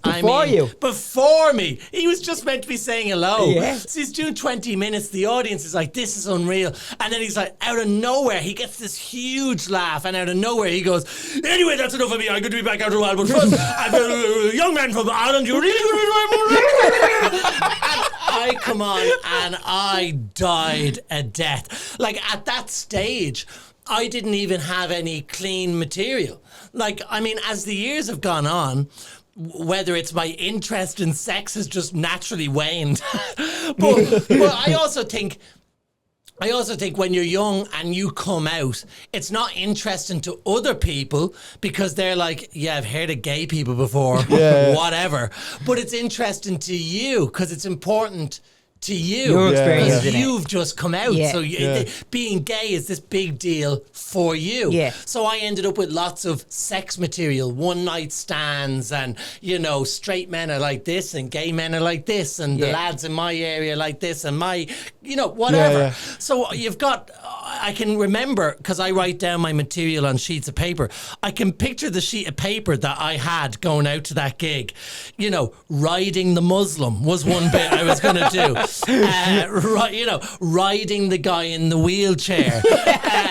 Before me. He was just meant to be saying hello. Yeah. So he's doing 20 minutes. The audience is like, this is unreal. And then he's like, out of nowhere, he gets this huge laugh. And out of nowhere, he goes, anyway, that's enough of me. I'm going to be back out in a while. But first, I'm a young man from Ireland. You're really good. And I come on and I died a death. Like, at that stage, I didn't even have any clean material. Like, I mean, as the years have gone on, whether it's my interest in sex has just naturally waned. but I also think when you're young and you come out, it's not interesting to other people because they're like, yeah, I've heard of gay people before, whatever. But it's interesting to you because it's important to you. Your experience, because you've just come out. So being gay is this big deal for you. Yeah. So I ended up with lots of sex material, one night stands, and, you know, straight men are like this and gay men are like this and the lads in my area like this and my, you know, whatever. So you've got, I can remember, because I write down my material on sheets of paper, I can picture the sheet of paper that I had going out to that gig. You know, riding the Muslim was one bit I was going to do. You know, riding the guy in the wheelchair,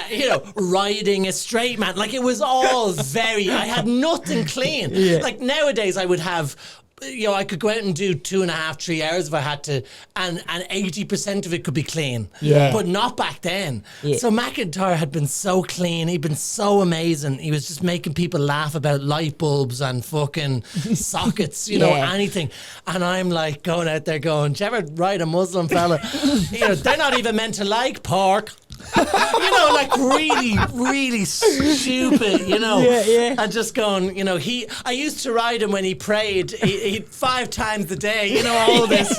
you know, riding a straight man. Like, it was all I had nothing clean. Like, nowadays I would have, you know, I could go out and do 2.5, 3 hours if I had to, and 80% of it could be clean. But not back then. So McIntyre had been so clean. He'd been so amazing. He was just making people laugh about light bulbs and fucking sockets, you know, anything. And I'm like going out there going, do you ever ride a Muslim fella? You know, they're not even meant to like pork. You know, like really, really stupid, you know. And just going, you know, I used to ride him when he prayed. He 5 times a day, you know, all this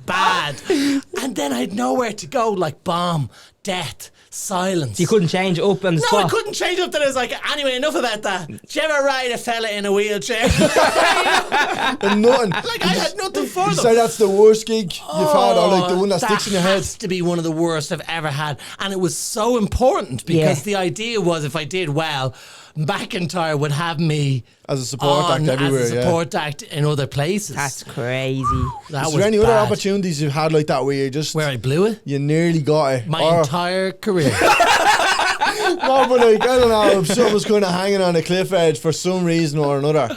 bad. And then I had nowhere to go, like bomb, death, silence. You couldn't change up on the spot. No, I couldn't change up. Then I was like, anyway, enough about that. Do you ever ride a fella in a wheelchair? And nothing. Like, I had nothing for them. So that's the worst gig you've had, or like the one that sticks in your head? That has to be one of the worst I've ever had. And it was so important because the idea was if I did well, McIntyre would have me as a support act everywhere. As a support act in other places. That's crazy. That Is was there any bad. other opportunities you've had like that where you just where I blew it? You nearly got it. My entire career. No, but like, I don't know, if someone was kind of hanging on a cliff edge for some reason or another,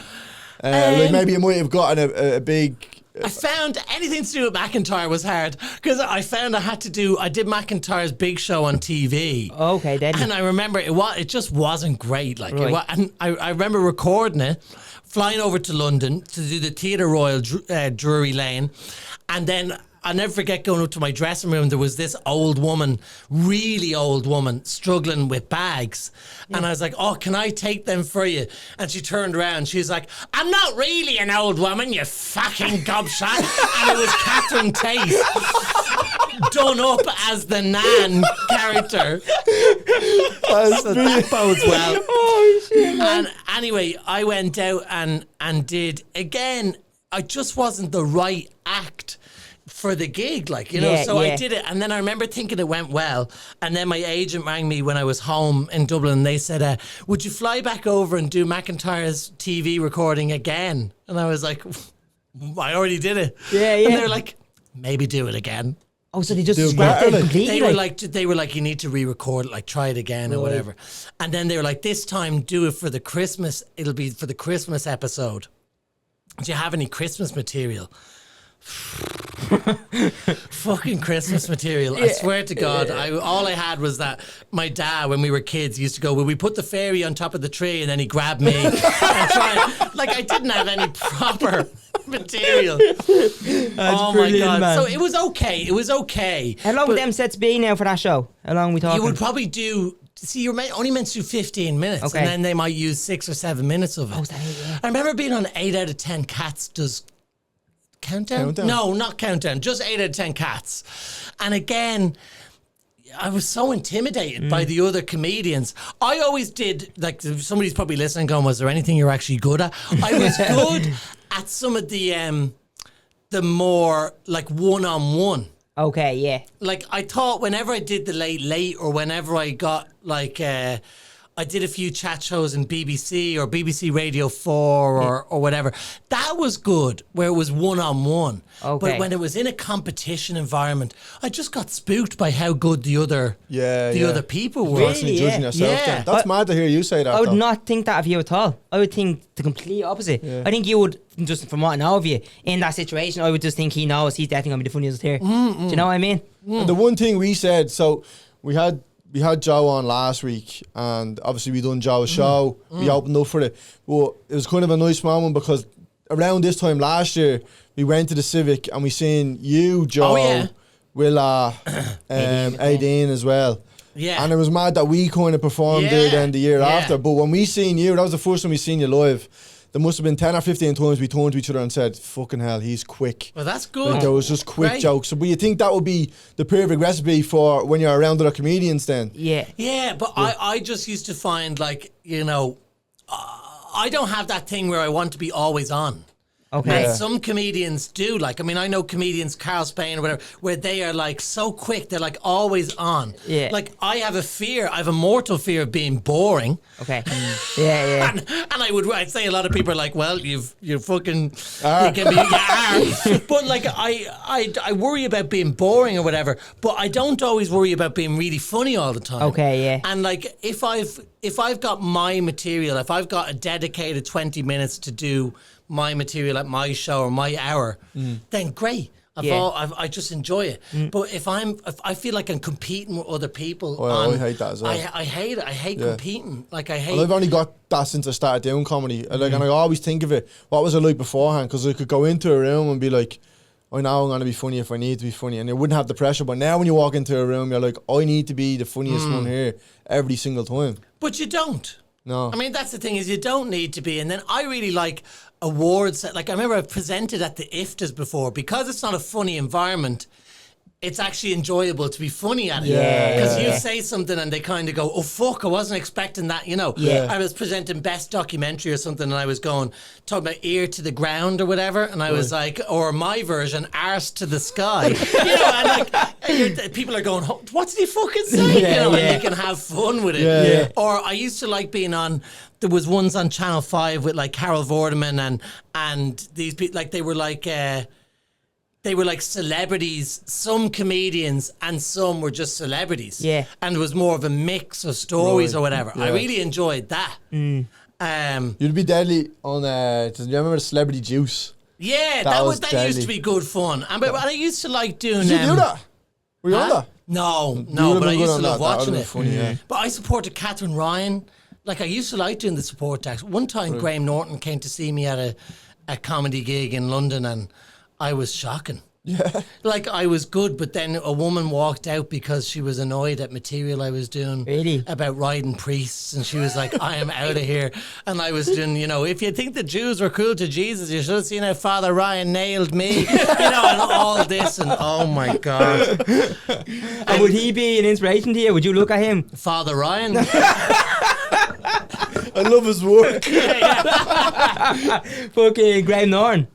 like maybe you might have gotten a big. I found anything to do with McIntyre was hard because I found I did McIntyre's big show on TV. Okay, then. And I remember it just wasn't great. Like, and I remember recording it, flying over to London to do the Theatre Royal Drury Lane, and then I'll never forget going up to my dressing room. There was this old woman, really old woman, struggling with bags. And I was like, oh, can I take them for you? And she turned around. She was like, I'm not really an old woman, you fucking gobshite. And it was Catherine Tate. done up as the Nan character. So that bodes well. Oh, shit, man. And anyway, I went out and did, again, I just wasn't the right act for the gig, like, you know. Yeah, so yeah. I did it, and then I remember thinking it went well, and then my agent rang me when I was home in Dublin, and they said, would you fly back over and do McIntyre's TV recording again? And I was like, I already did it. Yeah, yeah. And they're like, maybe do it again. Oh, so they just Do scrapped better, it like. completely? They were like, you need to re-record it, like try it again or whatever. And then they were like, this time do it for the Christmas. It'll be for the Christmas episode. Do you have any Christmas material? Fucking Christmas material. I swear to God, all I had was that my dad, when we were kids, used to go, will we put the fairy on top of the tree? And then he grabbed me and tried. Like, I didn't have any proper material. Oh my God. Man. So it was okay. It was okay. How long would them sets be now for that show? How long are we talking? You would probably do. See, you're only meant to do 15 minutes, Okay. and then they might use 6 or 7 minutes of it. Oh, is that it? Yeah. I remember being on 8 out of 10 Cats does Countdown? Countdown? No, not Countdown. Just 8 out of 10 Cats. And again, I was so intimidated by the other comedians. I always did, like, somebody's probably listening going, was there anything you're actually good at? I was good at some of the more, like, one-on-one. Okay, yeah. Like, I thought whenever I did the late or whenever I got, like, I did a few chat shows in BBC or BBC Radio 4 or whatever. That was good, where it was one-on-one. Okay. But when it was in a competition environment, I just got spooked by how good the other people were. Constantly Really, judging yeah. yourself. Yeah. Then. That's mad to hear you say that. I would though. not think that of you at all. I would think the complete opposite. I think you would, just from what I know of you, in that situation, I would just think he knows he's definitely going to be the funniest here. Do you know what I mean? And the one thing we said, so we had Joe on last week, and obviously we done Joe's show. We opened up for it. But it was kind of a nice moment because around this time last year, we went to the Civic and we seen you, Joe, Willa, Aideen as well. Yeah. And it was mad that we kind of performed there then the year Yeah. after. But when we seen you, that was the first time we seen you live. There must have been 10 or 15 times we turned to each other and said, fucking hell, he's quick. Well, that's good. Like, there was just quick Right. jokes. But you think that would be the perfect recipe for when you're around other comedians then? Yeah. Yeah, but I just used to find, like, you know, I don't have that thing where I want to be always on. Okay. And some comedians do. Like, I mean, I know comedians, Carl Spain or whatever, where they are like so quick, they're like always on. Yeah. Like, I have a mortal fear of being boring. Okay. Yeah. And I'd say a lot of people are like, well, you're fucking, Ah. you can be, you are. But like, I worry about being boring or whatever, but I don't always worry about being really funny all the time. Okay, yeah. And like, if I've got my material, if I've got a dedicated 20 minutes to do my material at my show or my hour, then great. I just enjoy it. But if I feel like I'm competing with other people, I hate that as well. I hate it. I hate competing. Like, I hate. Well, I've only got that since I started doing comedy. And I always think of it, what was it like beforehand? Because I could go into a room and be like, I know I'm going to be funny if I need to be funny. And I wouldn't have the pressure. But now when you walk into a room, you're like, I need to be the funniest one here every single time. But you don't. No. I mean, that's the thing, is you don't need to be. And then I really like awards. Like, I remember I presented at the IFTAs before. Because it's not a funny environment, it's actually enjoyable to be funny at it. Yeah. Because you say something and they kind of go, oh, fuck, I wasn't expecting that, you know. Yeah. I was presenting best documentary or something and I was talking about ear to the ground or whatever. And I was like, or my version, arse to the sky. You know, and like, people are going, what's he fucking saying? You know, and they can have fun with it. Yeah. Or I used to like being on, there was ones on Channel 5 with like Carol Vorderman and these people, like they were like celebrities, some comedians and some were just celebrities. Yeah. And it was more of a mix of stories or whatever. I Yeah. really enjoyed that. You'd be deadly on, do you remember the Celebrity Juice? Yeah, That was that used deadly. to be good fun. And but I used to like doing Did you do that? Were you on that? No, You but would've I been used good to on love that. That watching would've it. been funny, yeah. But I supported Catherine Ryan. Like, I used to like doing the support acts. One time, Graham Norton came to see me at a comedy gig in London, and I was shocking. Yeah. Like I was good, but then a woman walked out because she was annoyed at material I was doing Really? about riding priests, and she was like, "I am out of here." And I was doing, if you think the Jews were cool to Jesus, you should have seen how Father Ryan nailed me, and all this, and oh my god. And would he be an inspiration to you? Would you look at him? Father Ryan. I love his work. Fucking Graham Norton.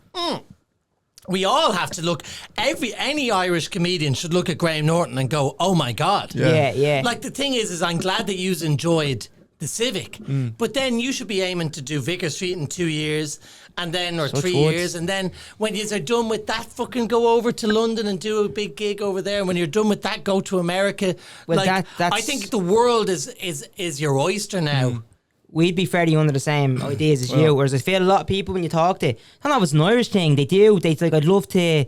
We all have to look. Any Irish comedian should look at Graham Norton and go, "Oh my god!" Yeah. Like the thing is I'm glad that you've enjoyed the Civic, but then you should be aiming to do Vicar Street in 2 years, and then or 3 years, and then when you are done with that, fucking go over to London and do a big gig over there. And when you're done with that, go to America. Well, like, that's I think the world is your oyster now. We'd be fairly under the same ideas as you. Whereas I feel a lot of people when you talk to, I don't know if it's an Irish thing, they do. They like, I'd love to.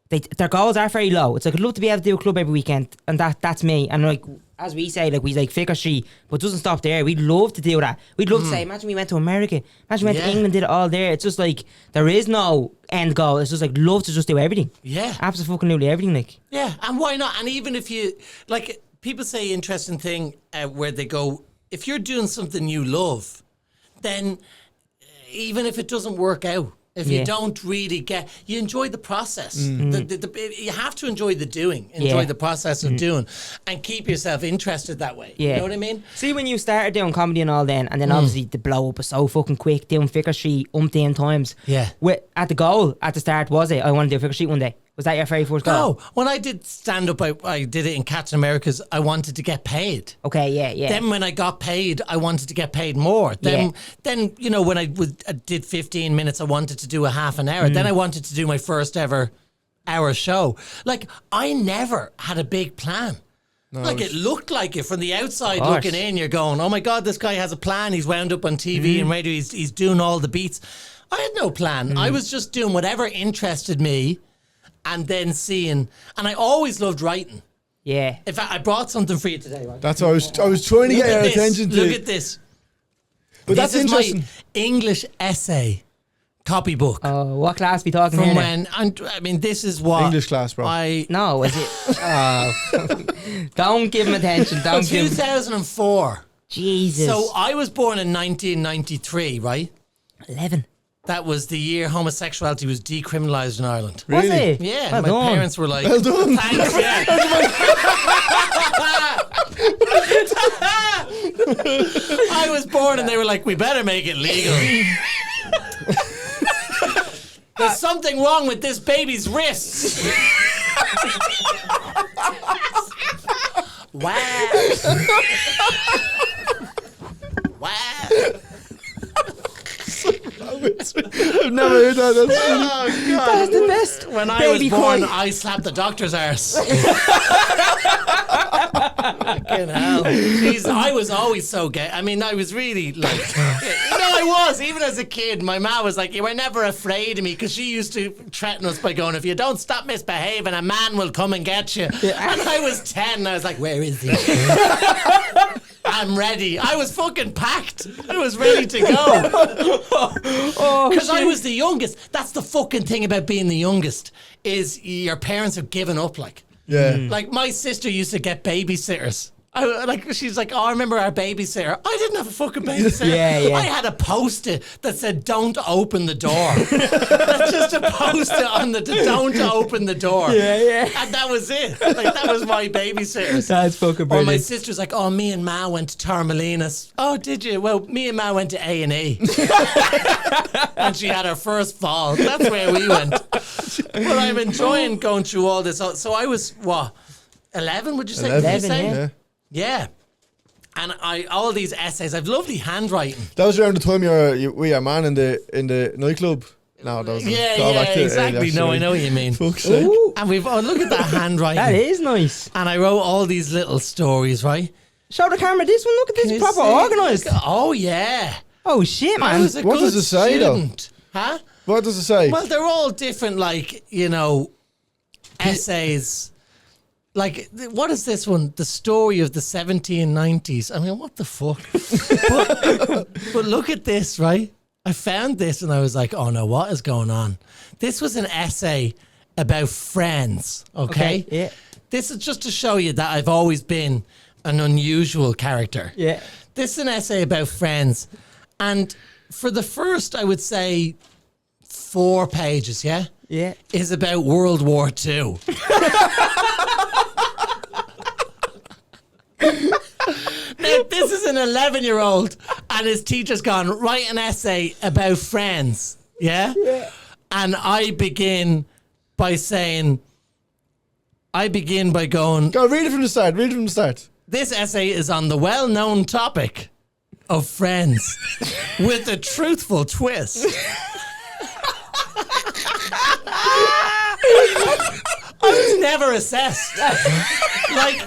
Their goals are very low. It's like I'd love to be able to do a club every weekend, and that's me. And like as we say, like we like Vicar Street, but it doesn't stop there. We'd love to do that. We'd love to say, imagine we went to America, imagine we went to England, did it all there. It's just like there is no end goal. It's just like love to just do everything. Yeah, absolutely everything. Like and why not? And even if you like, people say interesting thing where they go, if you're doing something you love, then even if it doesn't work out, if you don't really get, you enjoy the process. You have to enjoy the doing, enjoy the process of doing, and keep yourself interested that way. You know what I mean? See, when you started doing comedy and all then, and then obviously the blow up was so fucking quick, doing Vicar Street umpteen times. Yeah. At the goal, at the start, was it, I want to do Vicar Street one day? Was that your very first goal? No, when I did stand up, I did it in Captain America's. I wanted to get paid. Okay, yeah. Then when I got paid, I wanted to get paid more. Then when I did 15 minutes, I wanted to do a half an hour. Then I wanted to do my first ever hour show. Like I never had a big plan. No, like it looked like it from the outside looking in. You're going, oh my god, this guy has a plan. He's wound up on TV and radio. He's doing all the beats. I had no plan. I was just doing whatever interested me. And then seeing, and I always loved writing. Yeah. In fact, I brought something for you today. Right? That's what I was trying to get your attention to. Look at this. But this that's is interesting. my English essay copybook. Oh, what class are we talking from here? When? I mean, this is what English class, bro. No, is it? Don't give him attention. Don't give him. 2004. Jesus. So I was born in 1993, right? 11. That was the year homosexuality was decriminalised in Ireland. Was Really? it? Yeah, Well my done. parents were like, Well done. thanks, yeah. I was born and they were like, we better make it legal. There's something wrong with this baby's wrists. Wow. Wow. I've never heard that. That's Oh, God. That's the best. When I Baby was born, coy. I slapped the doctor's arse. Fucking hell. Jeez, I was always so gay. I mean, I was really like, I was. Even as a kid, my mom was like, you were never afraid of me because she used to threaten us by going, if you don't stop misbehaving, a man will come and get you. And I was 10 and I was like, where is he? I'm ready. I was fucking packed. I was ready to go. Because I was the youngest. That's the fucking thing about being the youngest, is your parents are giving up, like. Yeah. Like, my sister used to get babysitters. She's like, oh, I remember our babysitter. I didn't have a fucking babysitter. Yeah. I had a post-it that said, don't open the door. That's just a post-it on the don't open the door. Yeah. And that was it. Like, that was my babysitter. That's fucking Or brilliant. my sister's like, oh, me and Ma went to Torremolinos. Oh, did you? Well, me and Ma went to A&E. And she had her first fall. That's where we went. But I'm enjoying going through all this. So I was, what, 11, would you say? 11, Did you say? Yeah. Yeah. And all these essays, I've lovely handwriting. That was around the time you were your man in the nightclub. No, that was Exactly. No, I know what you mean. Fuck's sake. And look at that handwriting. That is nice. And I wrote all these little stories, right? Show the camera this one. Look at Can this, you proper see? organised. Oh, yeah. Oh shit, I man. was a What good does it say, though? student. Huh? What does it say? Well, they're all different, like, essays. Like, what is this one? The story of the 1790s. I mean, what the fuck? but look at this, right? I found this and I was like, oh no, what is going on? This was an essay about friends, okay? Yeah. This is just to show you that I've always been an unusual character. Yeah. This is an essay about friends. And for the first, I would say, 4 pages, yeah? Yeah. Is about World War II. Now, this is an 11-year-old and his teacher's gone, write an essay about friends, yeah? Yeah. And I begin by going, Go, read it from the start. this essay is on the well-known topic of friends with a truthful twist. I was never assessed. Like,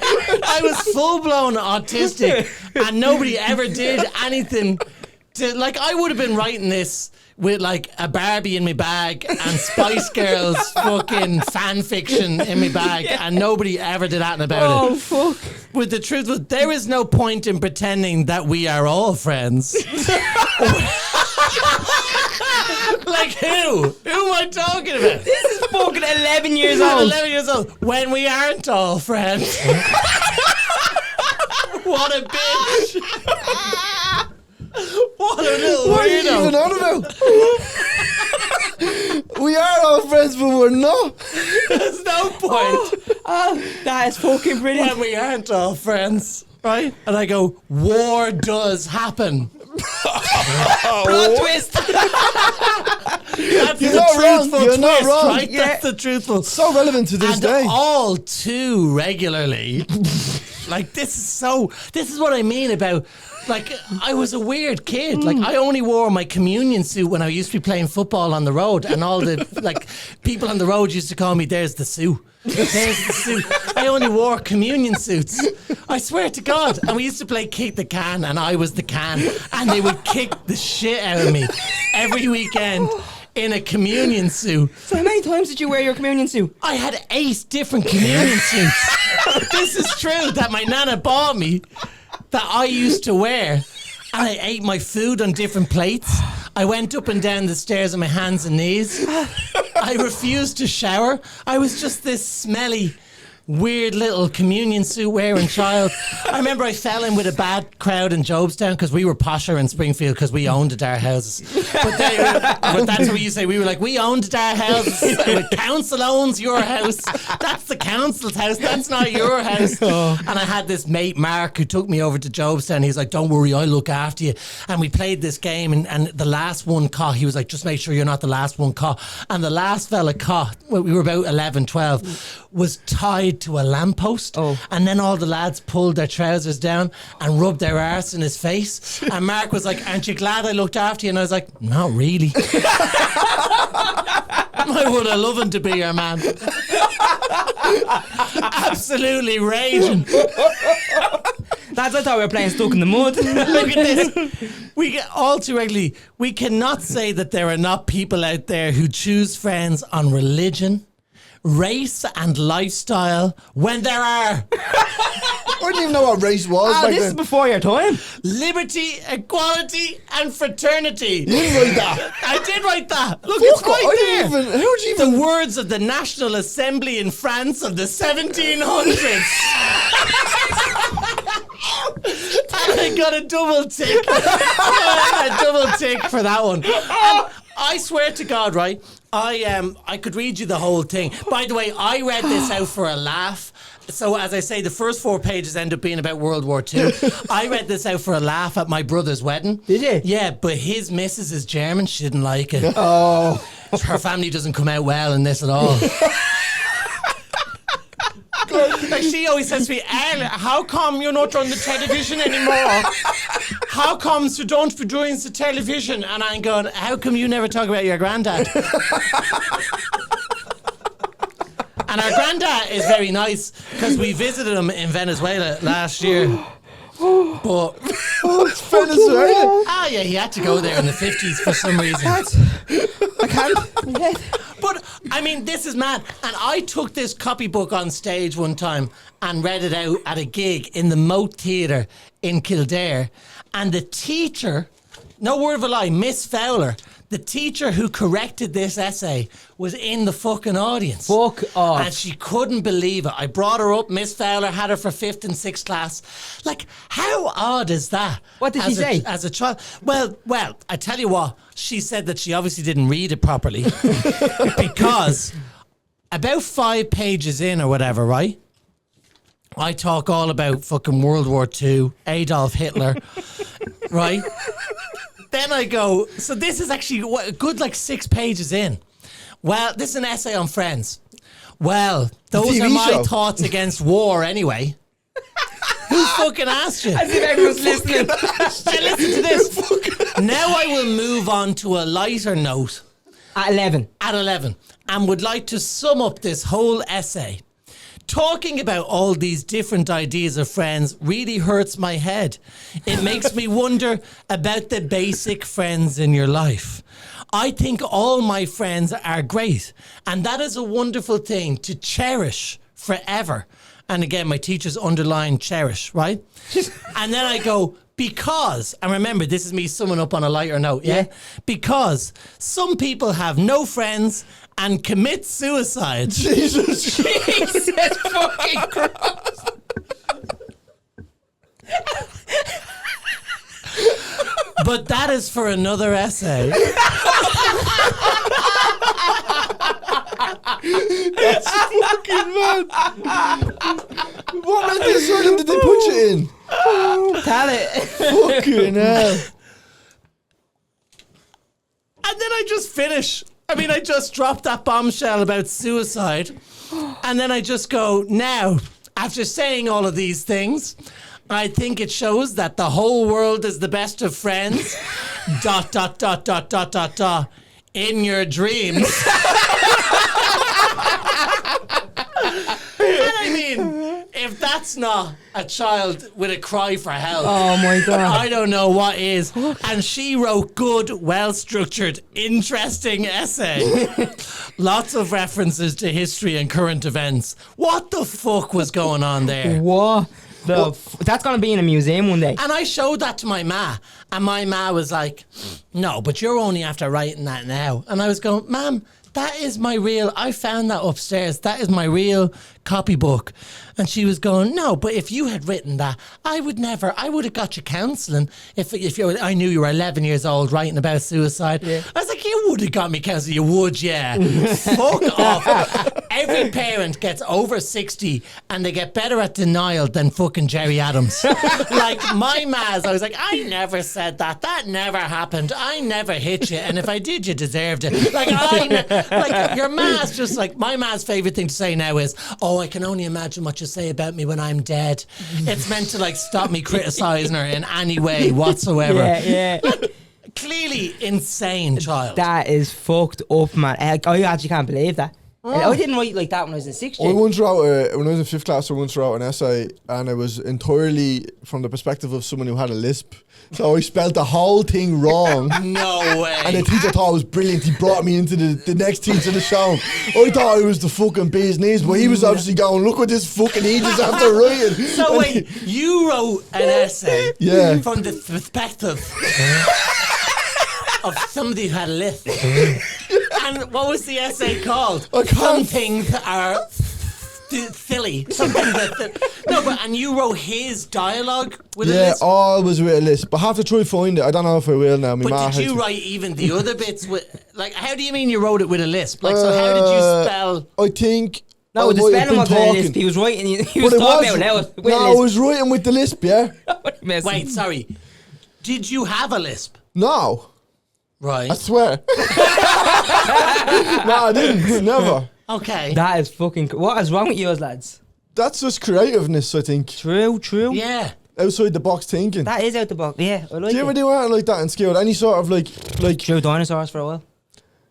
I was full-blown autistic and nobody ever did anything to, like, I would have been writing this with, like, a Barbie in my bag and Spice Girls fucking fan fiction in my bag, and nobody ever did anything about it. Oh, fuck. With the truth was, there is no point in pretending that we are all friends. Like who? Who am I talking about? This is fucking 11 years I'm old. 11 years old. When we aren't all friends. What a bitch. What a little What are you even weirdo. on about? We are all friends, but we're not. There's no point. Oh, that is fucking brilliant. When we aren't all friends. Right? And I go, war does happen. Plot twist. That's You're the not wrong. truthful You're not twist, wrong. right? Yeah. That's the truthful. So relevant to this And day. all too regularly. Like, this is what I mean about, like, I was a weird kid. Like, I only wore my communion suit when I used to be playing football on the road, and all the, like, people on the road used to call me, there's the Sue. There's the suit. I only wore communion suits. I swear to God. And we used to play kick the can, and I was the can, and they would kick the shit out of me every weekend in a communion suit. So how many times did you wear your communion suit? I had 8 different communion suits. This is true that my nana bought me that I used to wear. And I ate my food on different plates. I went up and down the stairs on my hands and knees. I refused to shower. I was just this smelly, weird little communion suit wearing child. I remember I fell in with a bad crowd in Jobestown because we were posher in Springfield because we owned it, our houses. But that's what we used to say. We were like, we owned it, our houses. The council owns your house. That's the council's house. That's not your house. And I had this mate, Mark, who took me over to Jobestown. He's like, don't worry, I'll look after you. And we played this game, and the last one caught, he was like, just make sure you're not the last one caught. And the last fella caught, well, we were about 11, 12, was tied to a lamppost. Oh. And then all the lads pulled their trousers down and rubbed their arse in his face. And Mark was like, aren't you glad I looked after you? And I was like, not really. I would have loved to be your man. Absolutely raging. That's I thought we were playing Stuck in the Mud. Look at this. We get all too regularly. We cannot say that there are not people out there who choose friends on religion, race and lifestyle when there are I didn't even know what race was back This is then. before your time. liberty, equality and fraternity. You didn't write that. I did write that. Look, Fuck, it's right I there. didn't even. How would you even? The words of the National Assembly in France of the 1700s. And I got a double tick. A double tick for that one. And I swear to God, right? I could read you the whole thing. By the way, I read this out for a laugh. So as I say, the first 4 pages end up being about World War II. I read this out for a laugh at my brother's wedding. Did you? Yeah, but his missus is German. She didn't like it. Oh. Her family doesn't come out well in this at all. Like, she always says to me, Erle, how come you're not on the television anymore? How comes you don't be doing the television? And I'm going, how come you never talk about your granddad? And our granddad is very nice because we visited him in Venezuela last year. But Venezuela. yeah, he had to go there in the 50s for some reason. I can't. Yeah. But I mean, this is mad. And I took this copybook on stage one time and read it out at a gig in the Moat Theatre in Kildare. And the teacher, no word of a lie, Miss Fowler, The teacher who corrected this essay was in the fucking audience. Fuck off. And she couldn't believe it. I brought her up. Miss Fowler had her for 5th and 6th class. Like, how odd is that? What did she say? As a child. Well, I tell you what. She said that she obviously didn't read it properly. Because about 5 pages in or whatever, right? I talk all about fucking World War II, Adolf Hitler, right? Then I go, so this is actually a good 6 pages in. Well, this is an essay on Friends. Well, those are my thoughts against war anyway. Who fucking asked you? As if everyone's listening. Hey, listen to this. Now I will move on to a lighter note. At 11. At 11. And would like to sum up this whole essay. Talking about all these different ideas of friends really hurts my head. It makes me wonder about the basic friends in your life. I think all my friends are great, and that is a wonderful thing to cherish forever. And again, my teachers underline cherish, right? And then I go, because, and remember, this is me summing up on a lighter note, yeah? Because some people have no friends and commit suicide. Jesus fucking Christ. But that is for another essay. That's fucking mad. What mental asylum did they put you in? Tallaght. Fucking hell. And then I just finish. I mean, I just dropped that bombshell about suicide. And then I just go, now, after saying all of these things, I think it shows that the whole world is the best of friends. ... In your dreams. And I mean, if that's not a child with a cry for help, Oh my God. I don't know what is. And she wrote good, well-structured, interesting essay. Lots of references to history and current events. What the fuck was going on there? What? That's going to be in a museum one day. And I showed that to my ma, and my ma was like, no, but you're only after writing that now. And I was going, Ma'am, that is my real, I found that upstairs. That is my real copybook. And she was going, no, but if you had written that, I would have got you counselling if I knew you were 11 years old writing about suicide. Yeah. I was like, you would have got me counselling. You would, yeah. Fuck off. Every parent gets over 60 and they get better at denial than fucking Jerry Adams. Like my ma's, I was like, I never said that. That never happened. I never hit you. And if I did, you deserved it. Like your ma's just like, my ma's favourite thing to say now is, oh, I can only imagine what you say about me when I'm dead. It's meant to stop me criticising her in any way whatsoever. Yeah. Clearly insane child. That is fucked up, man. I actually can't believe that. I didn't write like that when I was in 6th I once wrote, when I was in 5th class, I once wrote an essay, and it was entirely from the perspective of someone who had a lisp. So I spelled the whole thing wrong. No way. And the teacher thought it was brilliant. He brought me into the next teacher to show him. I thought it was the fucking bee's knees, but he was obviously going, look what this fucking idiot's after writing. So And wait, you wrote an essay from the perspective of somebody who had a lisp. And what was the essay called? Some things are silly. And you wrote his dialogue with a lisp? Yeah, always with a lisp. But I have to try and find it. I don't know if I will now. But did you write even the other bits with, how do you mean you wrote it with a lisp? So how did you spell? I think... No, the spelling wasn't a lisp. He was writing, he was talking out loud. No, I was writing with the lisp, yeah. Wait, sorry. Did you have a lisp? No. Right. I swear. No, I didn't. Never. Okay. That is fucking... What is wrong with you lads? That's just creativeness, I think. True. Yeah. Outside the box thinking. That is out the box. Yeah, I like it. Do you ever do anything like that in school? Any sort of like... Drew dinosaurs for a while.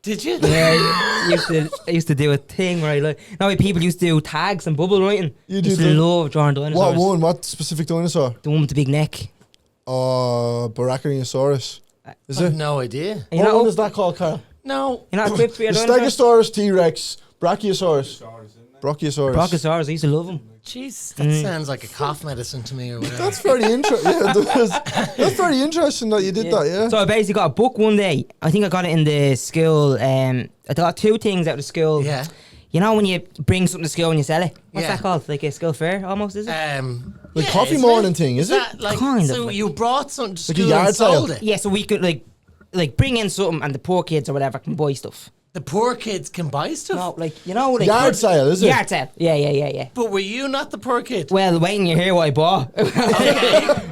Did you? Yeah, I used to do a thing where people used to do tags and bubble writing. You used to love drawing dinosaurs. What one? What specific dinosaur? The one with the big neck. Brachiosaurus. Is it? No idea. What one is that called, Carl? No. You're not equipped for your the dinosaurs? Stegosaurus, T-Rex, Brachiosaurus. Brachiosaurus. Brachiosaurus, I used to love them. Jeez, that sounds like a cough medicine to me or whatever. That's very interesting. Yeah, that's very interesting that you did that. Yeah. So I basically got a book one day. I think I got it in the school. I got 2 things out of school. Yeah. You know when you bring something to school and you sell it? What's Yeah. that called? Like a school fair almost, is it? Like yeah, coffee isn't morning it? thing, is it? That, like, Kind of so like- you brought something to Like a school yard and sold sale? it. Yeah, so we could like bring in something and the poor kids or whatever can buy stuff. The poor kids can buy stuff. No, like, you know, like... Yard sale, is it? Yard sale. Yeah. But were you not the poor kid? Well, wait and you hear what I bought.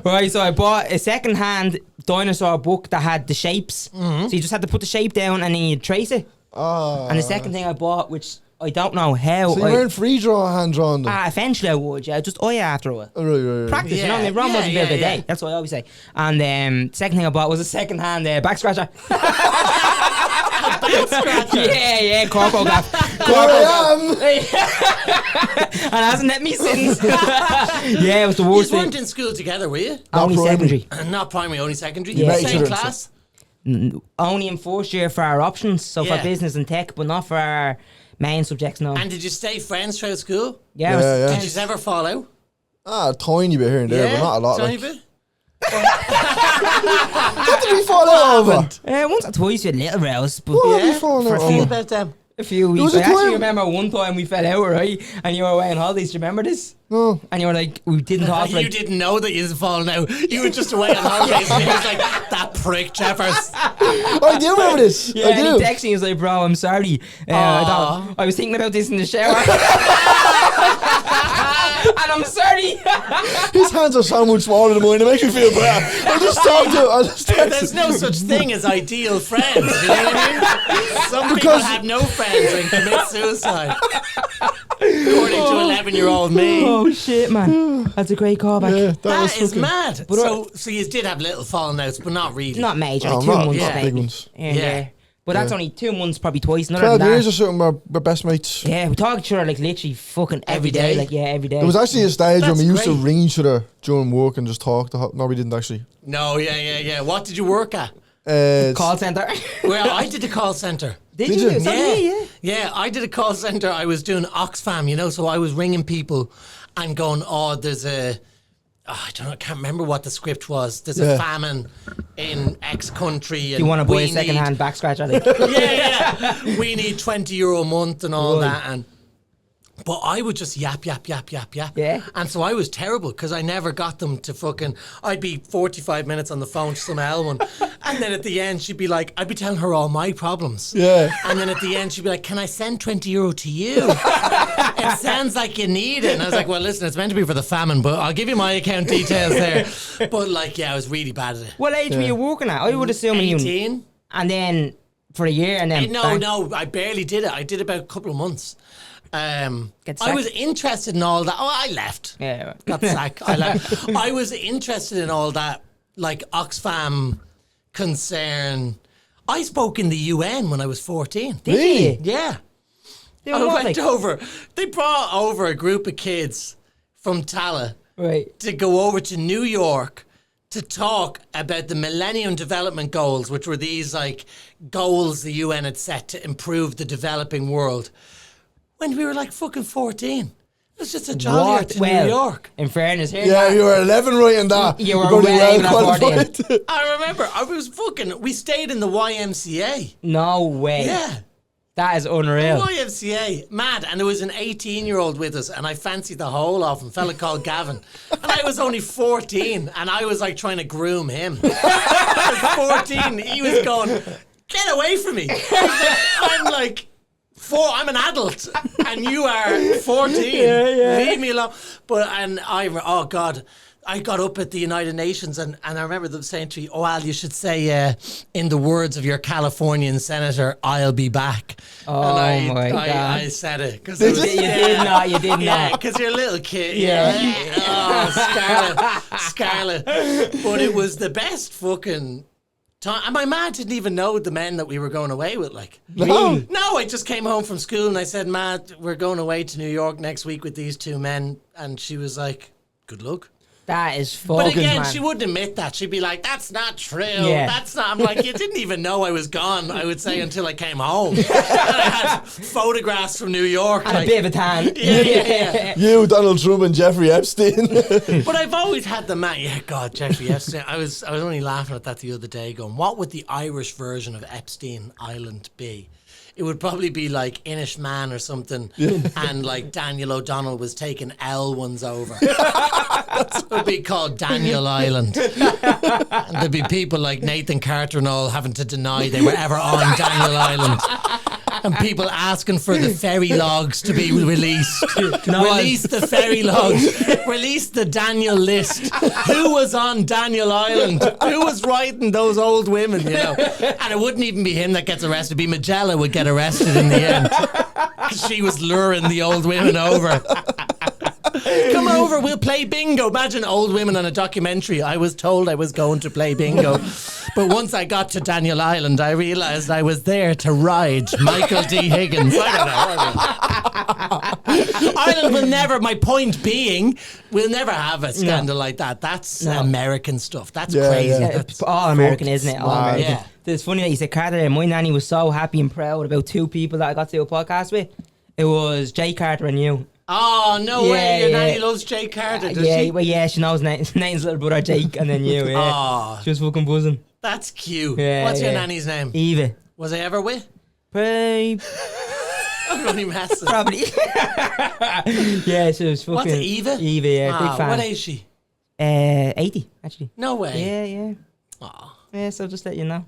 Right, so I bought a second-hand dinosaur book that had the shapes. So you just had to put the shape down and then you'd trace it. And the second thing I bought, which I don't know how... So you weren't free draw hand drawn them. eventually I would, yeah. Just after a while. Right. Practice, you know, Yeah, my run wasn't built a yeah. day. That's what I always say. And second thing I bought was a second-hand back scratcher. yeah, Corpo gaff. Here I am. And it hasn't let me since. Yeah, it was the You worst weren't thing. in school together, were you? Only primary. secondary. Not primary, only secondary. Yeah. met each Same other in class. Only in first year for our options, so Yeah. for business and tech, but not for our main subjects, no. And did you stay friends throughout school? Yeah, it was- Yeah. Did you ever fall out? A tiny bit here and there, but not a lot. Tiny Like. bit? What did we fall out over? once or twice with little rows, but What have Yeah. we fallen For out a few Tell me over? about them. a few was weeks. a I actually time- remember one time we fell out, right? And you were away on holidays. Do you remember this? No. And you were like, we didn't talk for You like... didn't know that you'd fallen out. You were just away on holidays and he was like, that prick, Jeffers. I do remember this. Yeah, I and do. he texted me, he was like, bro, I'm sorry. I was thinking about this in the shower. And I'm sorry. His hands are so much smaller than mine. It makes me feel bad. I just talked to. I just There's no such thing as ideal friends. You know what I mean? Some people Because- have no friends and commit suicide. According to 11-year-old me. Oh, shit, man. That's a great callback. Yeah, That was is fucking- mad. So you did have little falling outs, but not really. Not major, Oh, like 2 not- months not maybe. big ones. Here and Yeah. there. But that's only 2 months, probably twice. Another 12 than years that. or something, we're best mates. Yeah, we talk to each other like literally fucking every Every day. day? Like, yeah, every day. There was actually a stage when That's we used to great. ring each other during work and just talk. No, we didn't actually. No, yeah. What did you work at? Call centre. Well, I did a call centre. Did Did you? you? So did he, yeah. Yeah, I did a call centre. I was doing Oxfam, you know, so I was ringing people and going, oh, there's a... I don't know, I can't remember what the script was. There's a Yeah. famine in X country. You want to buy a second-hand back scratcher? Like. Yeah. We need €20 a month and all Right. that. But I would just yap. Yeah. And so I was terrible because I never got them to fucking... I'd be 45 minutes on the phone to some Elwyn. And then at the end, she'd be like... I'd be telling her all my problems. Yeah. And then at the end, she'd be like, can I send €20 to you? It sounds like you need it. And I was like, well, listen, it's meant to be for the famine, but I'll give you my account details there. But like, yeah, I was really bad at it. What age were you working at? I would assume you... 18? And then for a year and then... bang. No, I barely did it. I did about a couple of months. Get I sacked. was interested in all that. Oh, I left. Yeah, right. Got sacked. I left. I was interested in all that, like Oxfam concern. I spoke in the UN when I was 14. Did you? Yeah. Doing I what, went like? over. They brought over a group of kids from Tallaght Right. to go over to New York to talk about the Millennium Development Goals, which were these like goals the UN had set to improve the developing world. When we were like fucking 14. It was just a jolly What? out to Well, New York. in fairness, here Yeah, you were 11 right in that. You were You're probably way even at qualified. I remember we stayed in the YMCA. No way. Yeah. That is unreal. YMCA, mad, and there was an 18-year-old with us, and I fancied the whole of him, a fella called Gavin, and I was only 14, and I was like trying to groom him. I was 14, he was going, "Get away from me!" I'm like, I'm an adult, and you are 14. Leave me alone. Oh God. I got up at the United Nations and I remember them saying to me, oh, Al, you should say, in the words of your Californian senator, I'll be back. Oh, and my God. I said it. Cause You did not. You did Yeah, not. because you're a little kid. Yeah. Oh, Scarlet. But it was the best fucking time. And my man didn't even know the men that we were going away with. Like, No. no, I just came home from school and I said, Matt, we're going away to New York next week with these two men. And she was like, good luck. That is fucking. But again, man. she wouldn't admit that. She'd be like, "That's not true. Yeah. That's not." I'm like, "You didn't even know I was gone." I would say until I came home, and I had photographs from New York, And a bit of a tan. Yeah. You, Donald Trump, and Jeffrey Epstein. But I've always had the man. Yeah, God, Jeffrey Epstein. I was only laughing at that the other day, going, "What would the Irish version of Epstein Island be?" It would probably be like Inish Man or something, and like Daniel O'Donnell was taking L ones over. It would be called Daniel Island. And there'd be people like Nathan Carter and all having to deny they were ever on Daniel Island. And people asking for the ferry logs to be released. Release the ferry logs. Release the Daniel list. Who was on Daniel Island? Who was writing those old women, you know? And it wouldn't even be him that gets arrested. It'd be Magella would get arrested in the end. Because she was luring the old women over. Come over, we'll play bingo. Imagine old women on a documentary. I was told I was going to play bingo. But once I got to Daniel Island, I realised I was there to ride Michael D. Higgins. I don't know. Ireland will never, my point being, we'll never have a scandal like that. That's American stuff. That's crazy. Yeah. It's all American, isn't it? All mad. American. Yeah. It's funny that you said Carter there. My nanny was so happy and proud about two people that I got to do a podcast with. It was Jay Carter and you. Oh, no way. Your nanny loves Jay Carter, does she? Well, yeah, she knows Nate's little brother Jake and then you. Yeah. Oh, She was fucking buzzing. that's cute. Yeah, What's your yeah. nanny's name? Eva. Was I ever with? Babe. I'm only messing. Probably. Yeah, she was fucking. What's it, Eva? Eva, yeah, big fan. What age is she? 80, actually. No way. Yeah. Aw. Yeah, so just let you know.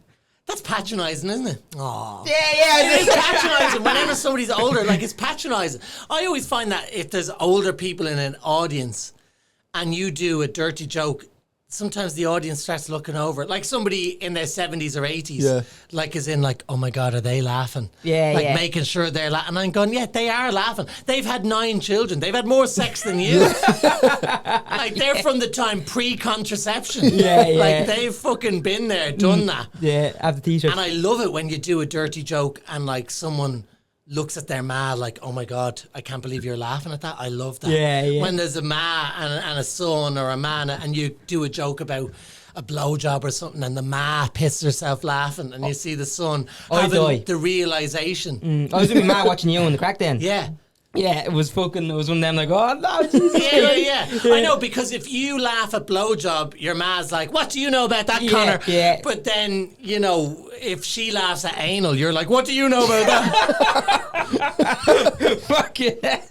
That's patronising, isn't it? Oh. Yeah, It is patronising. Whenever somebody's older, like, it's patronising. I always find that if there's older people in an audience and you do a dirty joke, sometimes the audience starts looking over. Like somebody in their 70s or 80s. Yeah. Like, as in, like, oh my God, are they laughing? Yeah, Like, yeah. making sure they're laughing. And I'm going, yeah, they are laughing. They've had 9 children. They've had more sex than you. Like, they're from the time pre-contraception. Yeah, yeah. Like, they've fucking been there, done that. Yeah, have the t-shirt. And I love it when you do a dirty joke and like someone looks at their ma like, oh my God, I can't believe you're laughing at that. I love that. Yeah. When there's a ma and a son or a man and you do a joke about a blowjob or something and the ma pisses herself laughing and you see the son having the realisation. I was with my ma watching you on the crack then. Yeah. Yeah, it was one of them like, oh no, Jesus. Yeah. I know, because if you laugh at blowjob, your ma's like, what do you know about that, Connor? Yeah. But then, you know, if she laughs at anal, you're like, what do you know about that? Fuck yeah.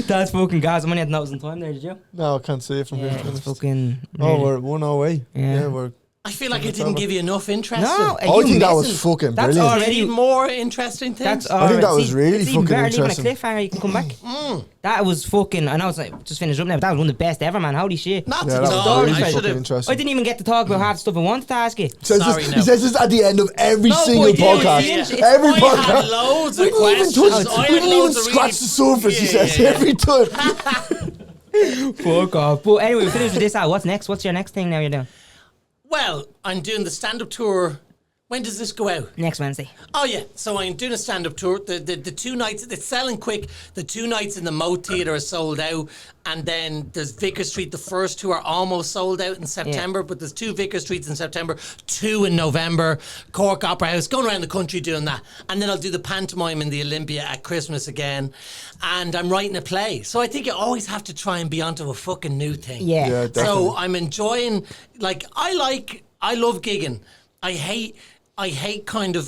That's fucking gas. I only had notes in time there, did you? No, I can't see it from Yeah, here. it's fucking. Oh, we're 1 away. Yeah. Yeah, we're. I feel like I didn't give you enough interest. No, in. are I you think that was missing? fucking That's brilliant. already You need more interesting things. That's I think that was really it's even fucking better, interesting. Leaving a cliffhanger, you can come back. That was fucking. I know it's like just finished up now, but that was one of the best ever, man. Holy shit! Not Yeah, to that no, was story, really I right. should fucking have. interesting. I didn't even get to talk about half the stuff I wanted to ask you. Says Sorry, this, no. He says this at the end of every No, single but yeah, podcast. yeah. Every I had podcast. loads We of didn't even questions. touch. I We had didn't even loads of scratch the surface. He Yeah, says yeah. every time. Fuck off. But anyway, we finished with this out. What's next? What's your next thing now you're doing? Well, I'm doing the stand-up tour. When does this go out? Next Wednesday. Oh yeah, so I'm doing a stand-up tour. The 2 nights, it's selling quick. The 2 nights in the Moat Theatre are sold out, and then there's Vicar Street. The first 2 are almost sold out in September, but there's 2 Vicar Streets in September, 2 in November. Cork Opera House, going around the country doing that, and then I'll do the pantomime in the Olympia at Christmas again, and I'm writing a play. So I think you always have to try and be onto a fucking new thing. Yeah. Yeah, definitely. So I'm enjoying, like, I love gigging. I hate kind of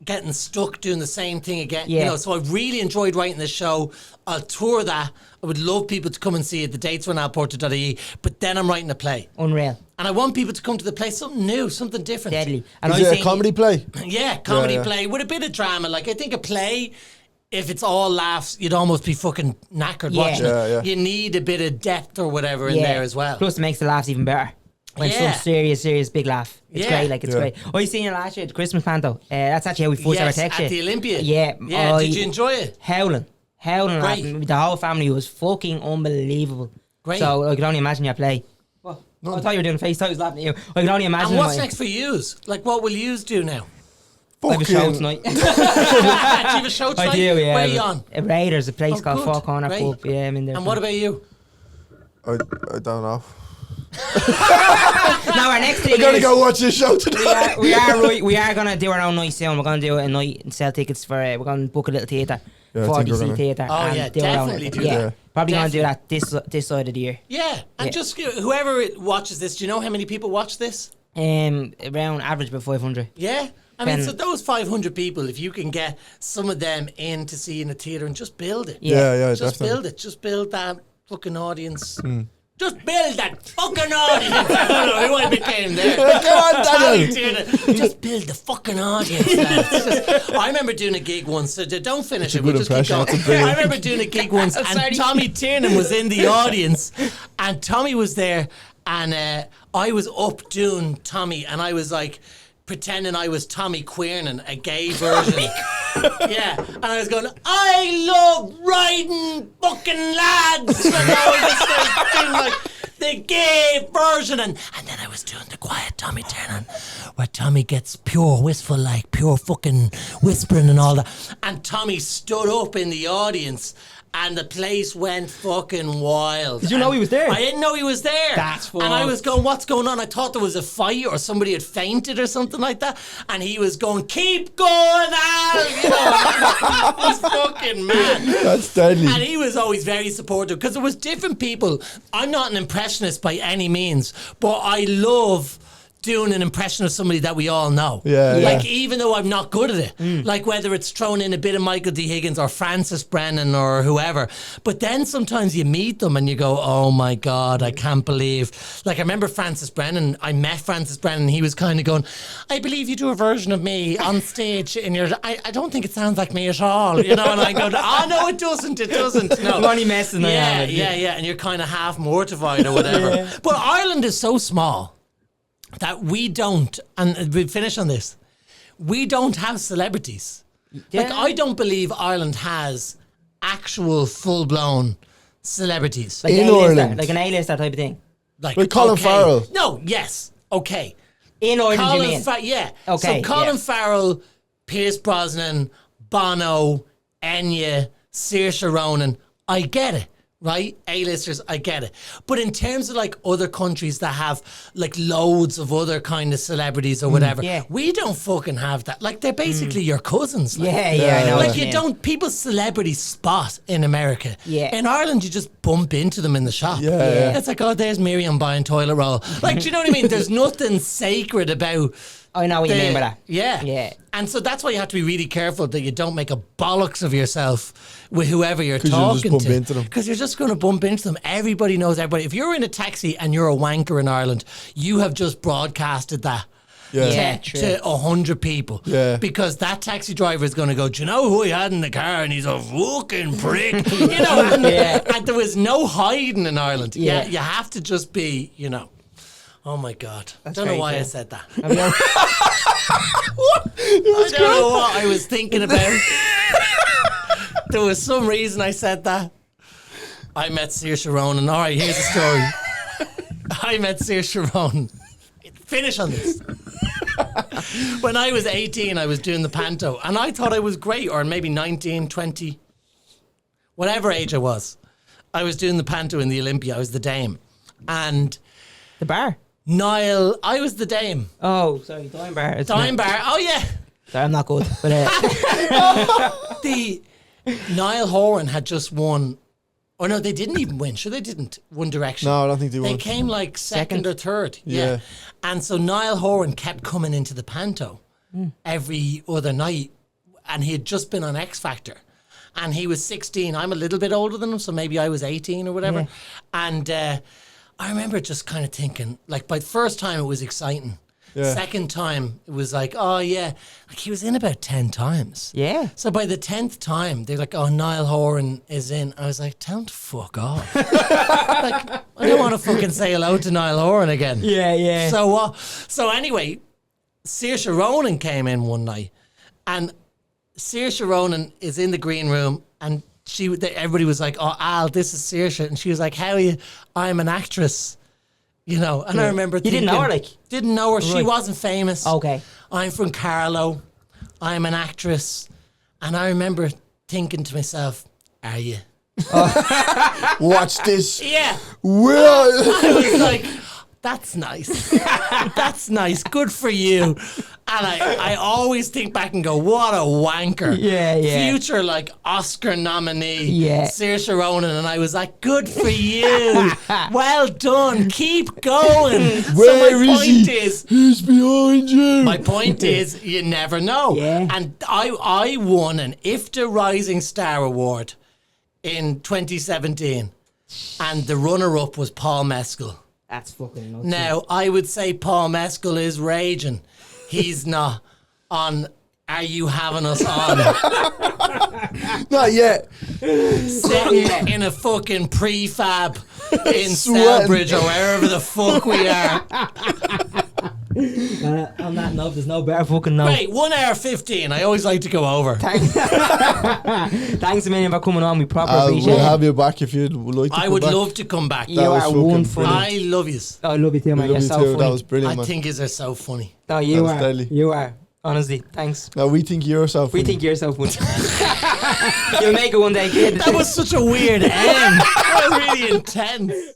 getting stuck doing the same thing again. Yeah. You know, so I've really enjoyed writing this show. I'll tour that. I would love people to come and see it. The dates are on alporter.ie. But then I'm writing a play. Unreal. And I want people to come to the play, something new, something different. Deadly. And Is I was it a thinking- comedy play? Yeah, comedy Yeah, yeah. play with a bit of drama. Like, I think a play, if it's all laughs, you'd almost be fucking knackered Yeah. watching Yeah, it. yeah. You need a bit of depth or whatever in there as well. Plus, it makes the laughs even better. When Yeah. some serious big laugh. It's Yeah. great, like, it's Yeah. great. Oh, you seen it last year at the Christmas panto? That's actually how we first ever Yes, text at the Olympia. Yeah. Yeah, Oh, did you enjoy it? Howling. Great. Laughing. The whole family was fucking unbelievable. Great. So I could only imagine your play. What? I thought you were doing a face. I was laughing at you. I can only imagine. And what's my- next for yous? Like, what will yous do now? I have a show tonight. Do you have a show tonight? I do, yeah. Where are you on? Raiders, a place Oh, called good. Four Corner Great. Pub. Yeah, I'm in there. And what about you? I don't know. Now our next thing I gotta is go watch this show today. we are gonna do our own night soon. We're gonna do it a night and sell tickets for we're gonna book a little theatre. Yeah, I think we're 40 seat gonna- theatre. Oh, and yeah, do our own- definitely do yeah. that. Probably gonna do Definitely. that this side of the year. Yeah, and Yeah. just whoever watches this, do you know how many people watch this? Around average about 500. Yeah. I mean, Then- so those 500 people, if you can get some of them in to see in a theatre and just build it. Yeah, Just definitely. build it. Just build that fucking audience. Just build that fucking audience. I don't know who I became there. Come on, Daniel. Just build the fucking audience. lads. I remember doing a gig once. So don't finish That's a it. We'll good just keep impression. going. That's a brilliant- I remember doing a gig once, and Sorry. Tommy Tiernan was in the audience, and Tommy was there, and I was up doing Tommy, and I was like pretending I was Tommy Quiernan, a gay version. Yeah, and I was going, I love riding fucking lads. And I was just like doing like the gay version, and then I was doing the quiet Tommy Tiernan, where Tommy gets pure wistful, like pure fucking whispering and all that. And Tommy stood up in the audience. And the place went fucking wild. Did you know he was there? I didn't know he was there. That's And I fucked. was going, what's going on? I thought there was a fight or somebody had fainted or something like that. And he was going, keep going, Al! You know, it was fucking mad. That's deadly. And he was always very supportive because there was different people. I'm not an impressionist by any means, but I love doing an impression of somebody that we all know. Yeah, Like, yeah. even though I'm not good at it. Like, whether it's thrown in a bit of Michael D. Higgins or Francis Brennan or whoever. But then sometimes you meet them and you go, oh my God, I can't believe. Like, I remember Francis Brennan. I met Francis Brennan. He was kind of going, I believe you do a version of me on stage in your... I don't think it sounds like me at all. You know, and I go, oh, no, it doesn't. It doesn't. No. I'm only messing around. Yeah. And you're kind of half mortified or whatever. But Ireland is so small that we don't, and we finish on this, we don't have celebrities. Like, Yeah. I don't believe Ireland has actual full-blown celebrities. Like In A-lister, Ireland. like an A-lister type of thing. Like Colin okay. Farrell. No, yes, okay. In Ireland, you Colin mean? yeah. Okay, So Colin yeah. Farrell, Pierce Brosnan, Bono, Enya, Saoirse Ronan, I get it. Right? A-listers, I get it. But in terms of like other countries that have like loads of other kind of celebrities or whatever, yeah. we don't fucking have that. Like, they're basically your cousins. Like. Yeah, I know. Like, what you mean. don't, people's celebrity spot in America. Yeah. In Ireland, you just bump into them in the shop. Yeah. It's like, oh, there's Miriam buying toilet roll. Like, do you know what I mean? There's nothing sacred about... I know what you mean by that. Yeah. Yeah. And so that's why you have to be really careful that you don't make a bollocks of yourself with whoever you're 'Cause you'll just talking bump to. into them. Because you're just going to bump into them. Everybody knows everybody. If you're in a taxi and you're a wanker in Ireland, you have just broadcasted that. Yeah. Yeah. To, true. to 100 people. Yeah. Because that taxi driver is going to go, do you know who I had in the car? And he's a fucking prick. You know, and, and there was no hiding in Ireland. Yeah. You have to just be, you know. Oh my God. I don't know very why I true. said that. Have you ever- I don't know what I was thinking about. There was some reason I said that. I met Saoirse Ronan. All right, here's the story. I met Saoirse Ronan. Finish on this. When I was 18, I was doing the panto, and I thought I was great, or maybe 19, 20, whatever age I was. I was doing the panto in the Olympia. I was the dame. And The bar. Niall, I was the dame. Oh, sorry, Dime Bar. It's Dime not- bar. Oh, yeah. Sorry, I'm not good. But The Niall Horan had just won. Oh no, they didn't even win. Sure, they didn't. One Direction. No, I don't think they They won. came like second or third. Yeah. Yeah. And so Niall Horan kept coming into the panto every other night, and he had just been on X Factor. And he was 16. I'm a little bit older than him, so maybe I was 18 or whatever. Yeah. And I remember just kind of thinking, like, by the first time it was exciting. Yeah. Second time it was like, oh yeah, like he was in about 10 times. yeah. So by the 10th time, they're like, oh, Niall Horan is in. I was like, tell him to fuck off. Like, I don't want to fucking say hello to Niall Horan again. Yeah. So anyway, Saoirse Ronan came in one night, and Saoirse Ronan is in the green room, and everybody was like, oh, Al, this is Saoirse. And she was like, how are you? I'm an actress. You know, and I remember You didn't know her, like? Didn't know her. She Right. wasn't famous. Okay. I'm from Carlow. I'm an actress. And I remember thinking to myself, are you? Watch this. Yeah. Well, I was like, that's nice. That's nice. Good for you. And I always think back and go, what a wanker. Yeah. Future like Oscar nominee, Yeah. Saoirse Ronan, and I was like, good for you. Well done. Keep going. Where so my is point he? is, He's behind you. my point is, you never know. Yeah. And I won an IFTA Rising Star Award in 2017, and the runner-up was Paul Mescal. That's fucking nuts. Now, I would say Paul Mescal is raging. He's not on Are You Having Us On? Not yet. Sitting in a fucking prefab in Sweating. Selbridge or wherever the fuck we are. On that note, there's no better fucking note. Right, 1 hour 15. I always like to go over. Thanks a million for coming on. We proper appreciate We'll it. have you back if you'd like to I come would back. love to come back. You That was are fucking one funny. I love you. Oh, I love you too, man. We You're love you so too. funny. That was brilliant, I man. think is are so funny. No, you That was are. deadly. You are. Honestly, thanks. No, we think you're so We funny. think you're so funny. You'll make it one day, kid. That was such a weird end. That was really intense.